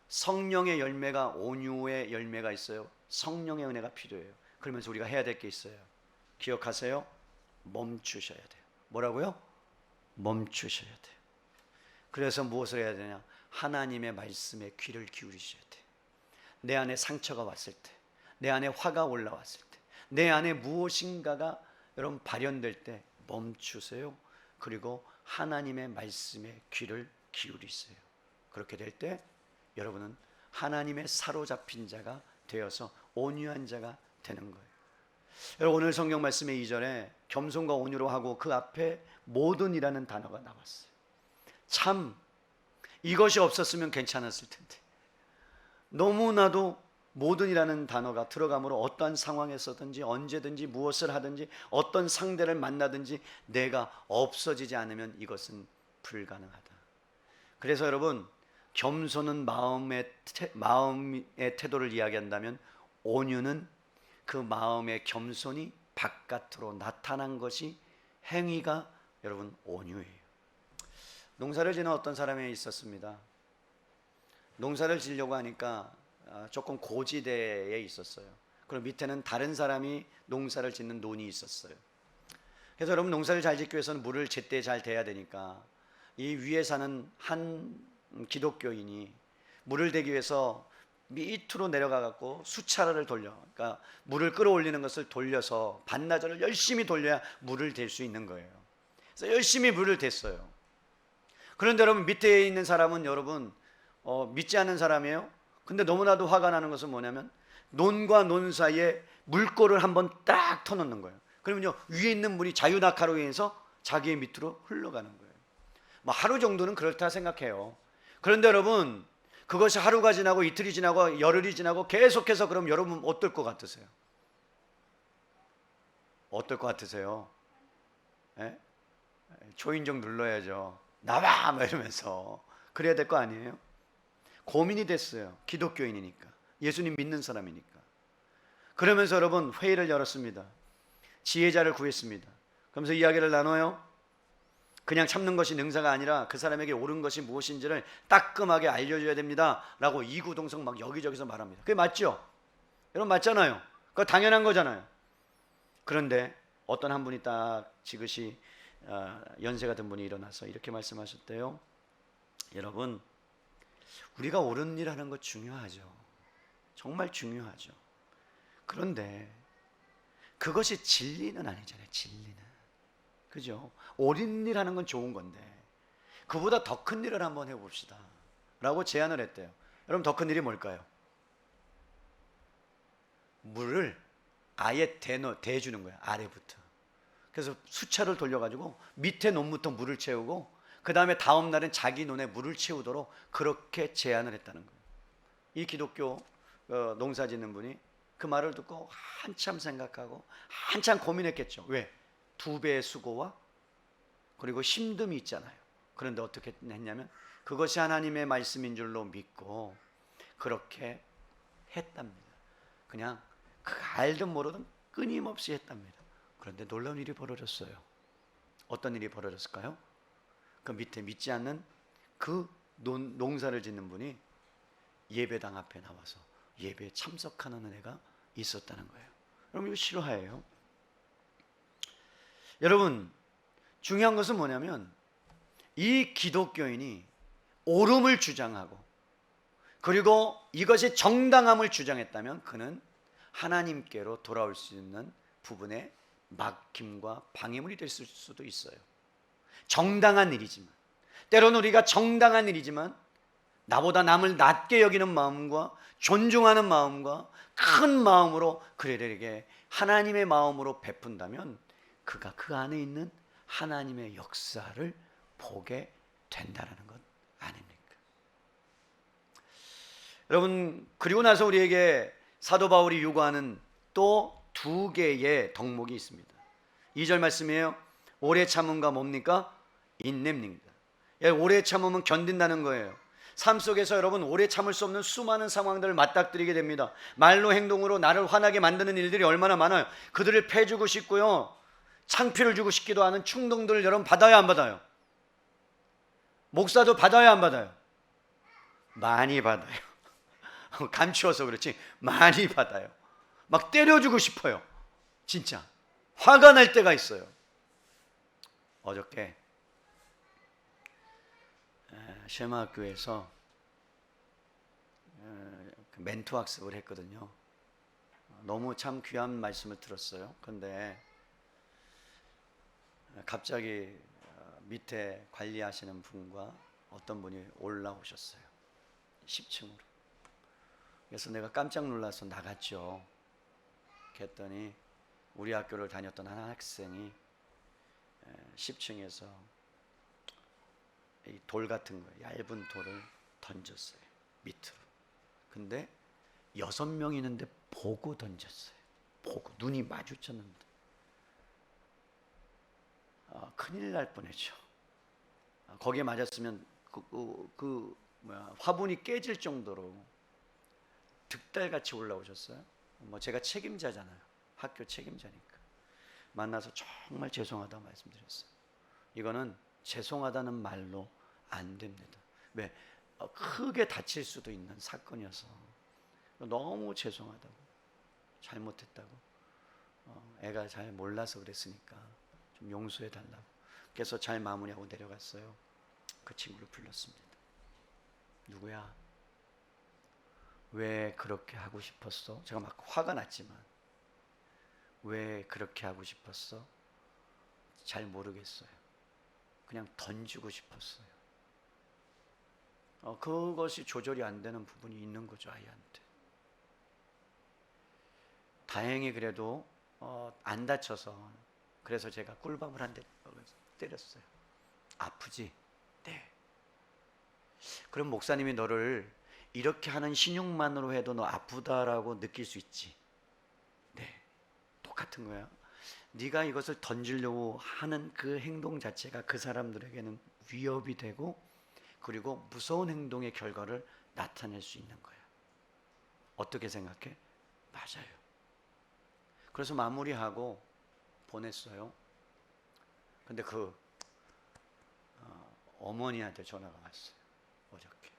성령의 열매가, 온유의 열매가 있어요. 성령의 은혜가 필요해요. 그러면서 우리가 해야 될 게 있어요. 기억하세요. 멈추셔야 돼요. 뭐라고요? 멈추셔야 돼요. 그래서 무엇을 해야 되냐? 하나님의 말씀에 귀를 기울이셔야 돼요. 내 안에 상처가 왔을 때, 내 안에 화가 올라왔을 때, 내 안에 무엇인가가 여러분 발현될 때 멈추세요. 그리고 하나님의 말씀에 귀를 기울이세요. 그렇게 될 때 여러분은 하나님의 사로잡힌 자가 되어서 온유한 자가 되는 거예요. 여러분, 오늘 성경 말씀의 2절에 겸손과 온유로 하고 그 앞에 모든이라는 단어가 나왔어요. 참 이것이 없었으면 괜찮았을 텐데, 너무나도 모든이라는 단어가 들어가므로 어떠한 상황에서든지 언제든지 무엇을 하든지 어떤 상대를 만나든지 내가 없어지지 않으면 이것은 불가능하다. 그래서 여러분, 겸손은 마음의 태도를 이야기한다면 온유는 그 마음의 겸손이 바깥으로 나타난 것이 행위가 여러분 온유예요. 농사를 지는 어떤 사람이 있었습니다. 농사를 지려고 하니까 조금 고지대에 있었어요. 그리고 밑에는 다른 사람이 농사를 짓는 논이 있었어요. 그래서 여러분 농사를 잘 짓기 위해서는 물을 제때 잘 대야 되니까 이 위에 사는 한 기독교인이 물을 대기 위해서 밑으로 내려가 갖고 수차례를 돌려, 그러니까 물을 끌어올리는 것을 돌려서 반나절을 열심히 돌려야 물을 댈 수 있는 거예요. 그래서 열심히 물을 댔어요. 그런데 여러분 밑에 있는 사람은 여러분 믿지 않는 사람이에요. 근데 너무나도 화가 나는 것은 뭐냐면 논과 논 사이에 물꼬를 한번 딱 터놓는 거예요. 그러면요 위에 있는 물이 자유낙하로 인해서 자기의 밑으로 흘러가는 거예요. 뭐 하루 정도는 그렇다 생각해요. 그런데 여러분 그것이 하루가 지나고 이틀이 지나고 열흘이 지나고 계속해서 그럼 여러분 어떨 것 같으세요? 어떨 것 같으세요? 예? 초인종 눌러야죠. 나와! 막 이러면서 그래야 될 거 아니에요? 고민이 됐어요. 기독교인이니까, 예수님 믿는 사람이니까. 그러면서 여러분 회의를 열었습니다. 지혜자를 구했습니다. 그러면서 이야기를 나눠요. 그냥 참는 것이 능사가 아니라 그 사람에게 옳은 것이 무엇인지를 따끔하게 알려줘야 됩니다 라고 이구동성 막 여기저기서 말합니다. 그게 맞죠? 여러분 맞잖아요. 그거 당연한 거잖아요. 그런데 어떤 한 분이 딱 지그시 연세가 든 분이 일어나서 이렇게 말씀하셨대요. 여러분 우리가 옳은 일 하는 거 중요하죠. 정말 중요하죠. 그런데 그것이 진리는 아니잖아요. 진리는. 그죠? 옳은 일 하는 건 좋은 건데 그보다 더 큰 일을 한번 해봅시다 라고 제안을 했대요. 여러분 더 큰 일이 뭘까요? 물을 아예 대주는 거예요. 아래부터. 그래서 수차를 돌려가지고 밑에 논부터 물을 채우고 그 다음에 다음 날은 자기 논에 물을 채우도록 그렇게 제안을 했다는 거예요. 이 기독교 농사 짓는 분이 그 말을 듣고 한참 생각하고 한참 고민했겠죠. 왜? 2배의 수고와 그리고 힘듦이 있잖아요. 그런데 어떻게 했냐면 그것이 하나님의 말씀인 줄로 믿고 그렇게 했답니다. 그냥 알든 모르든 끊임없이 했답니다. 그런데 놀라운 일이 벌어졌어요. 어떤 일이 벌어졌을까요? 그 밑에 믿지 않는 그 농사를 짓는 분이 예배당 앞에 나와서 예배에 참석하는 은혜가 있었다는 거예요. 여러분 이거 실화예요. 여러분 중요한 것은 뭐냐면 이 기독교인이 옳음을 주장하고 그리고 이것이 정당함을 주장했다면 그는 하나님께로 돌아올 수 있는 부분에 막힘과 방해물이 됐을 수도 있어요. 정당한 일이지만 때로는 우리가 정당한 일이지만 나보다 남을 낮게 여기는 마음과 존중하는 마음과 큰 마음으로 그들에게 하나님의 마음으로 베푼다면 그가 그 안에 있는 하나님의 역사를 보게 된다는 것 아닙니까? 여러분 그리고 나서 우리에게 사도 바울이 요구하는 또 2개의 덕목이 있습니다. 2절 말씀이에요. 오래 참음과 뭡니까? 인내입니다. 오래 참음은 견딘다는 거예요. 삶 속에서 여러분 오래 참을 수 없는 수많은 상황들을 맞닥뜨리게 됩니다. 말로 행동으로 나를 화나게 만드는 일들이 얼마나 많아요. 그들을 패주고 싶고요 창피를 주고 싶기도 하는 충동들을 여러분 받아요 안 받아요? 목사도 받아요 안 받아요? 많이 받아요. 감추어서 그렇지 많이 받아요. 막 때려주고 싶어요. 진짜 화가 날 때가 있어요. 어저께 쉐마학교에서 멘토 학습을 했거든요. 너무 참 귀한 말씀을 들었어요. 그런데 갑자기 밑에 관리하시는 분과 어떤 분이 올라오셨어요. 10층으로. 그래서 내가 깜짝 놀라서 나갔죠. 그랬더니 우리 학교를 다녔던 한 학생이 10층에서 이 돌 같은 거 얇은 돌을 던졌어요. 밑으로. 근데 6명 있는데 보고 던졌어요. 보고 눈이 마주쳤는데 큰일 날 뻔했죠. 거기에 맞았으면 화분이 깨질 정도로 득달같이 올라오셨어요. 뭐 제가 책임자잖아요. 학교 책임자니까. 만나서 정말 죄송하다고 말씀드렸어요. 이거는 죄송하다는 말로 안 됩니다. 왜? 크게 다칠 수도 있는 사건이어서 너무 죄송하다고, 잘못했다고, 애가 잘 몰라서 그랬으니까 좀 용서해 달라고. 그래서 잘 마무리하고 내려갔어요. 그 친구를 불렀습니다. 누구야? 왜 그렇게 하고 싶었어? 제가 막 화가 났지만 왜 그렇게 하고 싶었어? 잘 모르겠어요. 그냥 던지고 싶었어요. 그것이 조절이 안 되는 부분이 있는 거죠, 아이한테. 다행히 그래도 안 다쳐서, 그래서 제가 꿀밤을 한 대 때렸어요. 아프지? 네. 그럼 목사님이 너를 이렇게 하는 신용만으로 해도 너 아프다라고 느낄 수 있지? 네. 똑같은 거야. 네가 이것을 던지려고 하는 그 행동 자체가 그 사람들에게는 위협이 되고, 그리고 무서운 행동의 결과를 나타낼 수 있는 거야. 어떻게 생각해? 맞아요. 그래서 마무리하고 보냈어요. 근데 그 어머니한테 전화가 왔어요. 어저께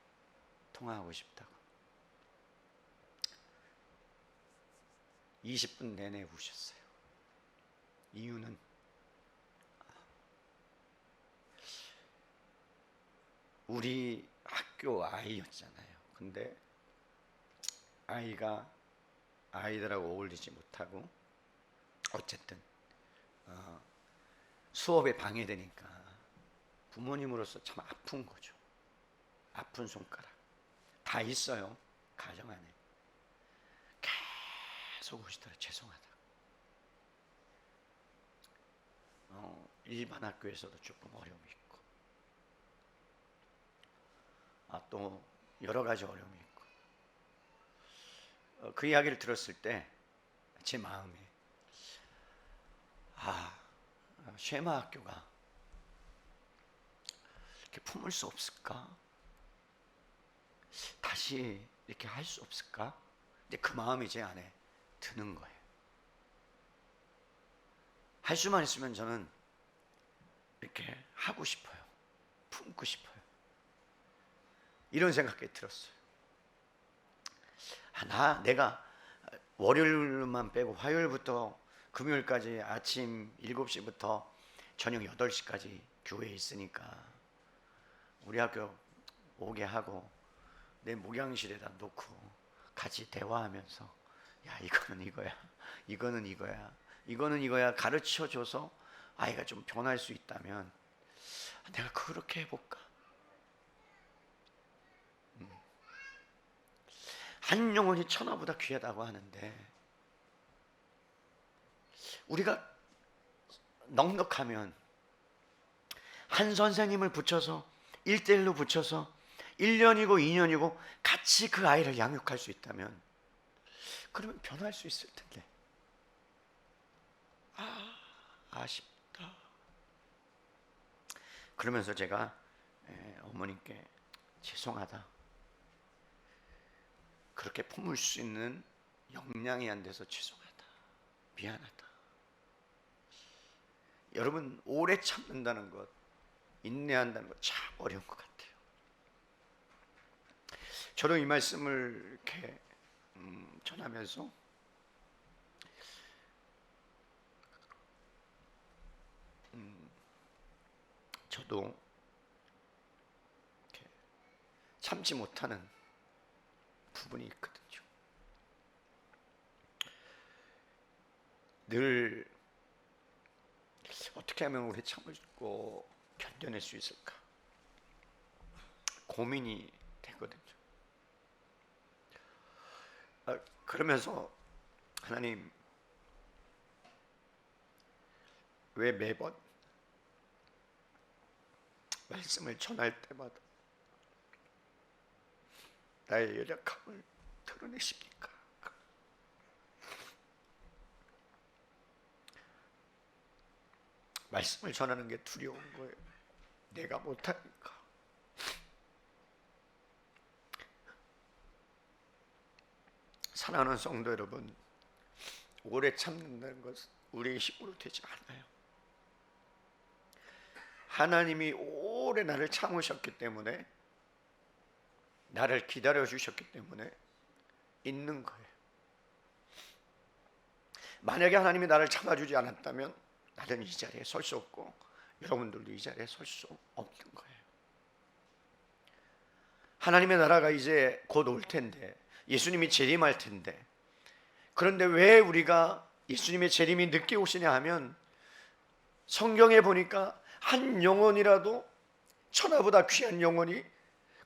통화하고 싶다고. 20분 내내 우셨어요. 이유는 우리 학교 아이였잖아요. 근데 아이가 아이들하고 어울리지 못하고 어쨌든 수업에 방해되니까 부모님으로서 참 아픈 거죠. 아픈 손가락 다 있어요, 가정 안에. 계속 오시더라. 죄송하다. 일반 학교에서도 조금 어려움이 있고, 또 여러 가지 어려움이 있고, 그 이야기를 들었을 때 제 마음에 쉐마 학교가 이렇게 품을 수 없을까? 다시 이렇게 할 수 없을까? 근데 그 마음이 제 안에 드는 거예요. 할 수만 있으면 저는 이렇게 하고 싶어요. 품고 싶어요. 이런 생각이 들었어요. 내가 월요일만 빼고 화요일부터 금요일까지 아침 7시부터 저녁 8시까지 교회에 있으니까 우리 학교 오게 하고 내 목양실에다 놓고 같이 대화하면서, 야, 이거는 이거야, 이거는 이거야, 이거는 이거야 가르쳐줘서 아이가 좀 변할 수 있다면 내가 그렇게 해볼까? 한 영혼이 천하보다 귀하다고 하는데, 우리가 넉넉하면 한 선생님을 붙여서 1대1로 붙여서 1년이고 2년이고 같이 그 아이를 양육할 수 있다면, 그러면 변할 수 있을 텐데. 아쉽다. 그러면서 제가 어머님께 죄송하다, 그렇게 품을 수 있는 역량이 안 돼서 죄송하다, 미안하다. 여러분, 오래 참는다는 것, 인내한다는 것 참 어려운 것 같아요. 저도 이 말씀을 이렇게 전하면서 저도 이렇게 참지 못하는 부분이 있거든요. 늘 어떻게 하면 오래 참고 견뎌낼 수 있을까 고민이 되거든요. 그러면서 하나님, 왜 매번 말씀을 전할 때마다 나의 연약함을 드러내십니까? 말씀을 전하는 게 두려운 거예요. 내가 못하니까. 사랑하는 성도 여러분, 오래 참는다는 것은 우리의 힘으로 되지 않아요. 하나님이 오래 나를 참으셨기 때문에, 나를 기다려 주셨기 때문에 있는 거예요. 만약에 하나님이 나를 참아주지 않았다면 나는 이 자리에 설 수 없고 여러분들도 이 자리에 설 수 없는 거예요. 하나님의 나라가 이제 곧 올 텐데, 예수님이 재림할 텐데, 그런데 왜 우리가 예수님의 재림이 늦게 오시냐 하면, 성경에 보니까 한 영혼이라도, 천하보다 귀한 영혼이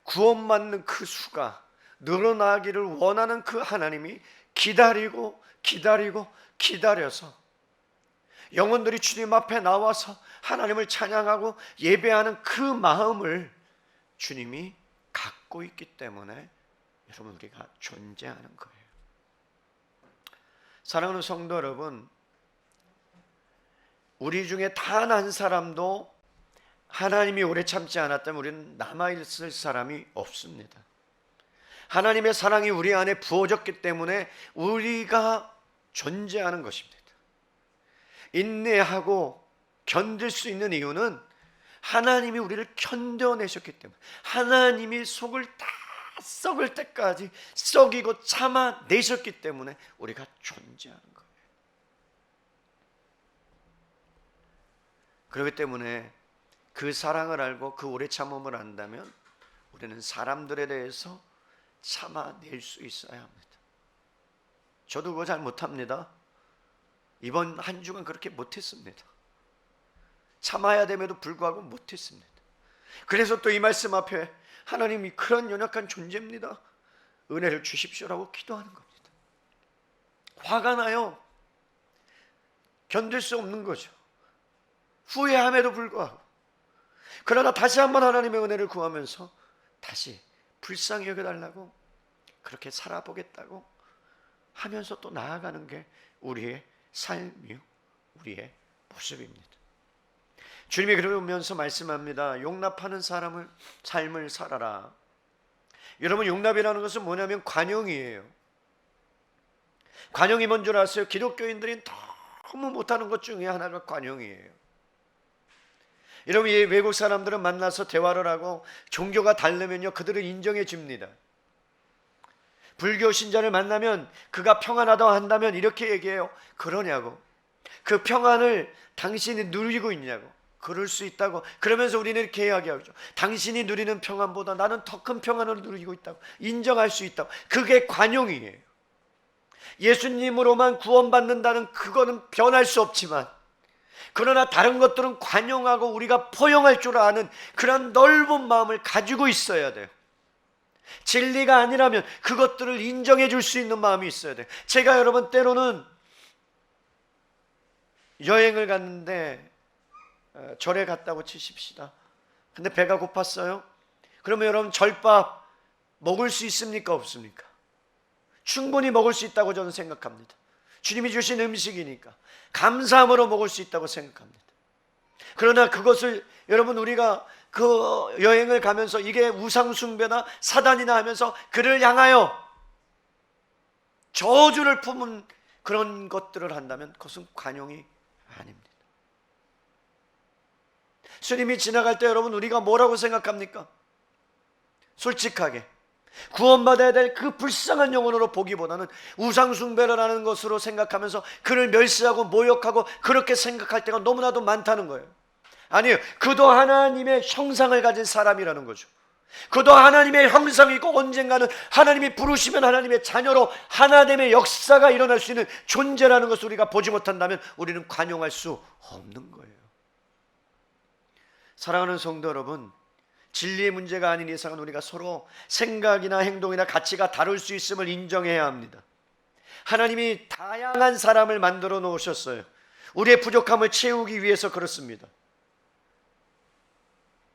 구원받는 그 수가 늘어나기를 원하는 그 하나님이 기다리고 기다리고 기다려서 영혼들이 주님 앞에 나와서 하나님을 찬양하고 예배하는 그 마음을 주님이 갖고 있기 때문에 여러분, 우리가 존재하는 거예요. 사랑하는 성도 여러분, 우리 중에 단 한 사람도 하나님이 오래 참지 않았다면 우리는 남아있을 사람이 없습니다. 하나님의 사랑이 우리 안에 부어졌기 때문에 우리가 존재하는 것입니다. 인내하고 견딜 수 있는 이유는 하나님이 우리를 견뎌내셨기 때문에, 하나님이 속을 다 썩을 때까지 썩이고 참아내셨기 때문에 우리가 존재하는 거예요. 그렇기 때문에 그 사랑을 알고 그 오래 참음을 안다면 우리는 사람들에 대해서 참아낼 수 있어야 합니다. 저도 그거 잘 못합니다. 이번 한 주간 그렇게 못했습니다. 참아야 됨에도 불구하고 못했습니다. 그래서 또 이 말씀 앞에 하나님이 그런 연약한 존재입니다, 은혜를 주십시오라고 기도하는 겁니다. 화가 나요. 견딜 수 없는 거죠. 후회함에도 불구하고. 그러나 다시 한번 하나님의 은혜를 구하면서 다시 불쌍히 여겨달라고, 그렇게 살아보겠다고 하면서 또 나아가는 게 우리의 삶이요, 우리의 모습입니다. 주님이 그러면서 말씀합니다. 용납하는 삶을 살아라. 여러분, 용납이라는 것은 뭐냐면 관용이에요. 관용이 뭔 줄 아세요? 기독교인들이 너무 못하는 것 중에 하나가 관용이에요. 여러분, 이 외국 사람들은 만나서 대화를 하고 종교가 다르면요, 그들을 인정해 줍니다. 불교 신자를 만나면 그가 평안하다고 한다면 이렇게 얘기해요. 그러냐고, 그 평안을 당신이 누리고 있냐고. 그럴 수 있다고. 그러면서 우리는 이렇게 이야기하죠. 당신이 누리는 평안보다 나는 더 큰 평안을 누리고 있다고 인정할 수 있다고. 그게 관용이에요. 예수님으로만 구원받는다는 그거는 변할 수 없지만, 그러나 다른 것들은 관용하고 우리가 포용할 줄 아는 그런 넓은 마음을 가지고 있어야 돼요. 진리가 아니라면 그것들을 인정해 줄 수 있는 마음이 있어야 돼요. 제가 여러분 때로는 여행을 갔는데 절에 갔다고 치십시다. 근데 배가 고팠어요. 그러면 여러분, 절밥 먹을 수 있습니까, 없습니까? 충분히 먹을 수 있다고 저는 생각합니다. 주님이 주신 음식이니까 감사함으로 먹을 수 있다고 생각합니다. 그러나 그것을 여러분, 우리가 그 여행을 가면서 이게 우상숭배나 사단이나 하면서 그를 향하여 저주를 품은 그런 것들을 한다면 그것은 관용이 아닙니다. 주님이 지나갈 때 여러분, 우리가 뭐라고 생각합니까? 솔직하게 구원받아야 될 그 불쌍한 영혼으로 보기보다는 우상숭배를 하는 것으로 생각하면서 그를 멸시하고 모욕하고 그렇게 생각할 때가 너무나도 많다는 거예요. 아니에요. 그도 하나님의 형상을 가진 사람이라는 거죠. 그도 하나님의 형상이고 언젠가는 하나님이 부르시면 하나님의 자녀로 하나님의 역사가 일어날 수 있는 존재라는 것을 우리가 보지 못한다면 우리는 관용할 수 없는 거예요. 사랑하는 성도 여러분, 진리의 문제가 아닌 이상은 우리가 서로 생각이나 행동이나 가치가 다를 수 있음을 인정해야 합니다. 하나님이 다양한 사람을 만들어 놓으셨어요. 우리의 부족함을 채우기 위해서 그렇습니다.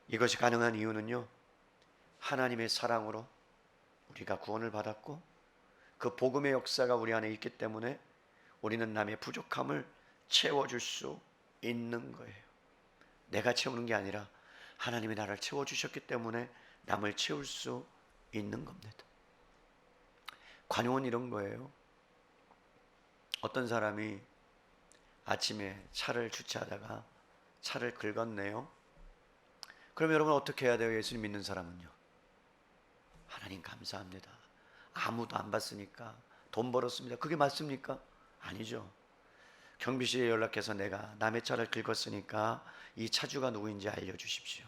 이것이 가능한 이유는요, 하나님의 사랑으로 우리가 구원을 받았고 그 복음의 역사가 우리 안에 있기 때문에 우리는 남의 부족함을 채워줄 수 있는 거예요. 내가 채우는 게 아니라 하나님이 나를 채워주셨기 때문에 남을 채울 수 있는 겁니다. 관용은 이런 거예요. 어떤 사람이 아침에 차를 주차하다가 차를 긁었네요. 그럼 여러분 어떻게 해야 돼요? 예수님 믿는 사람은요. 하나님 감사합니다. 아무도 안 봤으니까 돈 벌었습니다. 그게 맞습니까? 아니죠. 경비실에 연락해서 내가 남의 차를 긁었으니까 이 차주가 누구인지 알려주십시오.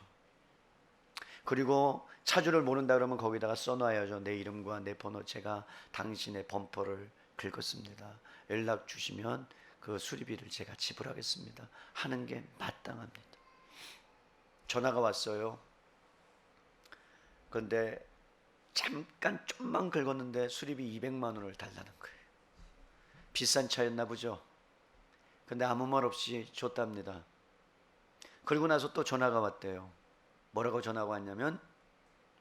그리고 차주를 모른다 그러면 거기다가 써놔야죠. 내 이름과 내 번호, 제가 당신의 범퍼를 긁었습니다. 연락 주시면 그 수리비를 제가 지불하겠습니다 하는 게 마땅합니다. 전화가 왔어요. 그런데 잠깐 좀만 긁었는데 수리비 200만 원을 달라는 거예요. 비싼 차였나 보죠. 근데 아무 말 없이 줬답니다. 그리고 나서 또 전화가 왔대요. 뭐라고 전화가 왔냐면,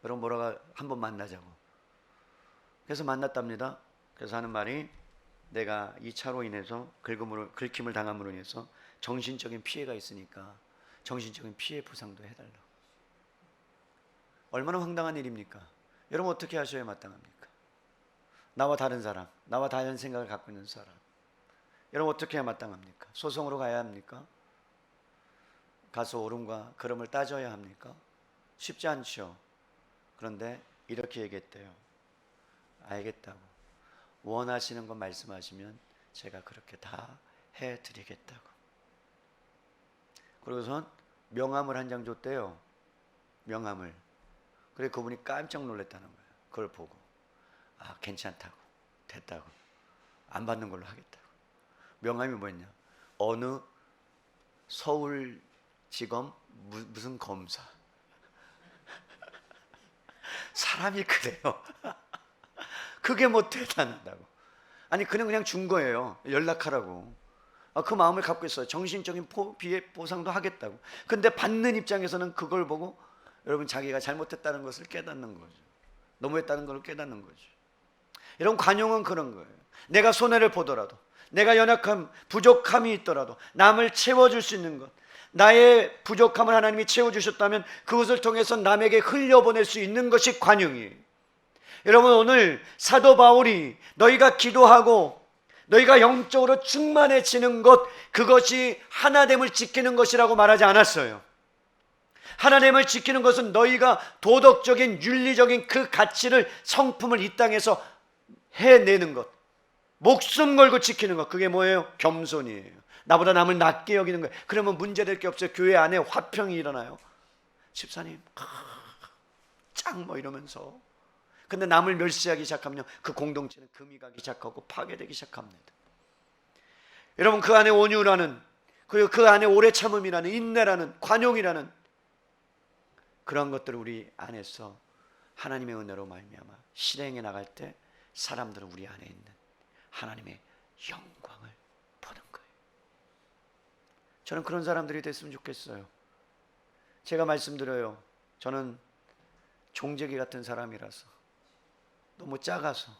여러분 뭐라고, 한번 만나자고. 그래서 만났답니다. 그래서 하는 말이, 내가 이 차로 인해서 긁힘을 당함으로 인해서 정신적인 피해가 있으니까 정신적인 피해 보상도 해달라고. 얼마나 황당한 일입니까? 여러분 어떻게 하셔야 마땅합니까? 나와 다른 사람, 나와 다른 생각을 갖고 있는 사람, 여러분 어떻게 해야 마땅합니까? 소송으로 가야 합니까? 가서 옳음과 그름을 따져야 합니까? 쉽지 않죠. 그런데 이렇게 얘기했대요. 알겠다고, 원하시는 것 말씀하시면 제가 그렇게 다 해드리겠다고. 그러고선 명함을 한 장 줬대요. 명함을. 그래 그분이 깜짝 놀랐다는 거예요. 그걸 보고, 아 괜찮다고, 됐다고, 안 받는 걸로 하겠다고. 명함이 뭐였냐, 어느 서울지검 무슨 검사. 사람이 그래요. 그게 뭐 대단하다고. 아니 그냥 준 거예요. 연락하라고. 그 마음을 갖고 있어요. 정신적인 피해 보상도 하겠다고. 근데 받는 입장에서는 그걸 보고 여러분 자기가 잘못했다는 것을 깨닫는 거죠. 너무했다는 걸 깨닫는 거죠. 여러분 관용은 그런 거예요. 내가 손해를 보더라도, 내가 연약함, 부족함이 있더라도 남을 채워줄 수 있는 것, 나의 부족함을 하나님이 채워주셨다면 그것을 통해서 남에게 흘려보낼 수 있는 것이 관용이에요. 여러분 오늘 사도 바울이 너희가 기도하고 너희가 영적으로 충만해지는 것, 그것이 하나됨을 지키는 것이라고 말하지 않았어요. 하나됨을 지키는 것은 너희가 도덕적인 윤리적인 그 가치를, 성품을 이 땅에서 해내는 것, 목숨 걸고 지키는 것, 그게 뭐예요? 겸손이에요. 나보다 남을 낮게 여기는 거예요. 그러면 문제될 게 없어요. 교회 안에 화평이 일어나요. 집사님 짱 뭐 이러면서. 근데 남을 멸시하기 시작하면 그 공동체는 금이 가기 시작하고 파괴되기 시작합니다. 여러분 그 안에 온유라는, 그리고 그 안에 오래 참음이라는, 인내라는, 관용이라는 그런 것들을 우리 안에서 하나님의 은혜로 말미암아 실행해 나갈 때 사람들은 우리 안에 있는 하나님의 영광을 보는 거예요. 저는 그런 사람들이 됐으면 좋겠어요. 제가 말씀드려요. 저는 종재기 같은 사람이라서, 너무 작아서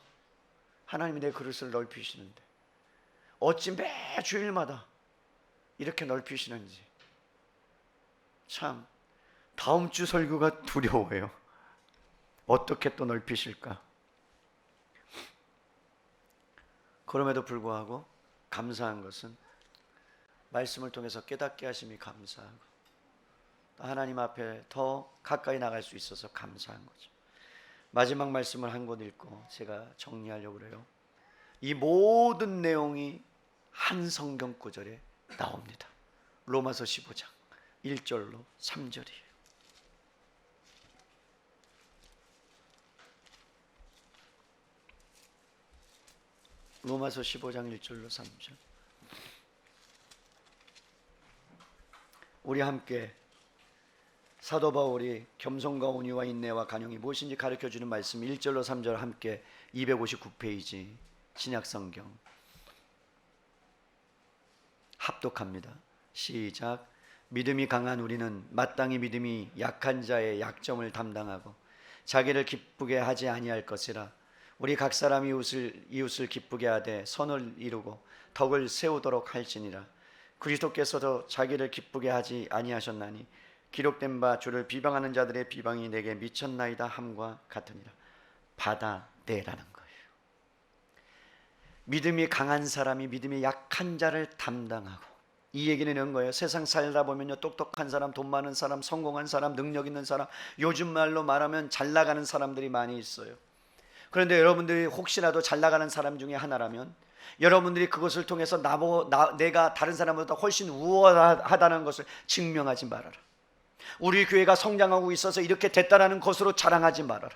하나님이 내 그릇을 넓히시는데 어찌 매 주일마다 이렇게 넓히시는지 참 다음 주 설교가 두려워요. 어떻게 또 넓히실까? 그럼에도 불구하고 감사한 것은 말씀을 통해서 깨닫게 하심이 감사하고 하나님 앞에 더 가까이 나갈 수 있어서 감사한 거죠. 마지막 말씀을 한 권 읽고 제가 정리하려고 그래요. 이 모든 내용이 한 성경 구절에 나옵니다. 로마서 15장 1절로 3절이에요. 로마서 15장 1절로 3절. 우리 함께 사도 바울이 겸손과 온유와 인내와 간용이 무엇인지 가르쳐주는 말씀 1절로 3절 함께 259페이지 신약성경 합독합니다. 시작. 믿음이 강한 우리는 마땅히 믿음이 약한 자의 약점을 담당하고 자기를 기쁘게 하지 아니할 것이라. 우리 각 사람이 이웃을 기쁘게 하되 선을 이루고 덕을 세우도록 할지니라. 그리스도께서도 자기를 기쁘게 하지 아니하셨나니 기록된 바 주를 비방하는 자들의 비방이 내게 미쳤나이다 함과 같으니라. 받아내라는 거예요. 믿음이 강한 사람이 믿음이 약한 자를 담당하고, 이 얘기는 이런 거예요. 세상 살다 보면요, 똑똑한 사람, 돈 많은 사람, 성공한 사람, 능력 있는 사람, 요즘 말로 말하면 잘 나가는 사람들이 많이 있어요. 그런데 여러분들이 혹시라도 잘 나가는 사람 중에 하나라면 여러분들이 그것을 통해서 내가 다른 사람보다 훨씬 우월하다는 것을 증명하지 말아라. 우리 교회가 성장하고 있어서 이렇게 됐다라는 것으로 자랑하지 말아라.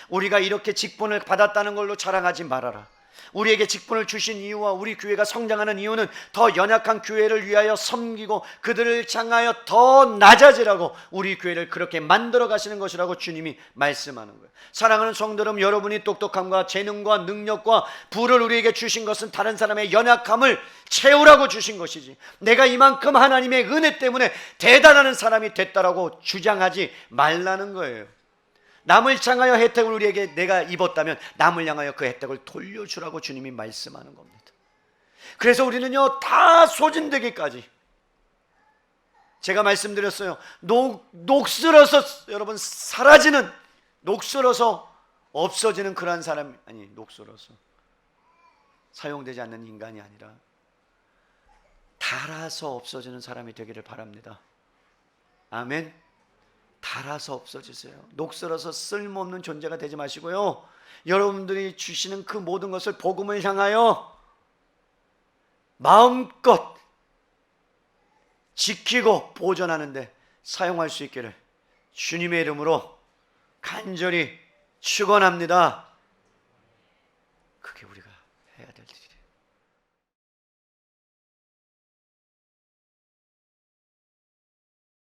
우리가 이렇게 직분을 받았다는 걸로 자랑하지 말아라. 우리에게 직분을 주신 이유와 우리 교회가 성장하는 이유는 더 연약한 교회를 위하여 섬기고 그들을 향하여 더 낮아지라고 우리 교회를 그렇게 만들어 가시는 것이라고 주님이 말씀하는 거예요. 사랑하는 성도 여러분, 여러분이 똑똑함과 재능과 능력과 부를 우리에게 주신 것은 다른 사람의 연약함을 채우라고 주신 것이지, 내가 이만큼 하나님의 은혜 때문에 대단한 사람이 됐다라고 주장하지 말라는 거예요. 남을 향하여 혜택을 우리에게 내가 입었다면 남을 향하여 그 혜택을 돌려주라고 주님이 말씀하는 겁니다. 그래서 우리는요, 다 소진되기까지, 제가 말씀드렸어요, 녹슬어서 여러분 사라지는, 녹슬어서 없어지는 그러한 사람, 아니 녹슬어서 사용되지 않는 인간이 아니라 닳아서 없어지는 사람이 되기를 바랍니다. 아멘. 닳아서 없어지세요. 녹슬어서 쓸모없는 존재가 되지 마시고요, 여러분들이 주시는 그 모든 것을 복음을 향하여 마음껏 지키고 보존하는데 사용할 수 있기를 주님의 이름으로 간절히 축원합니다. 그게 우리가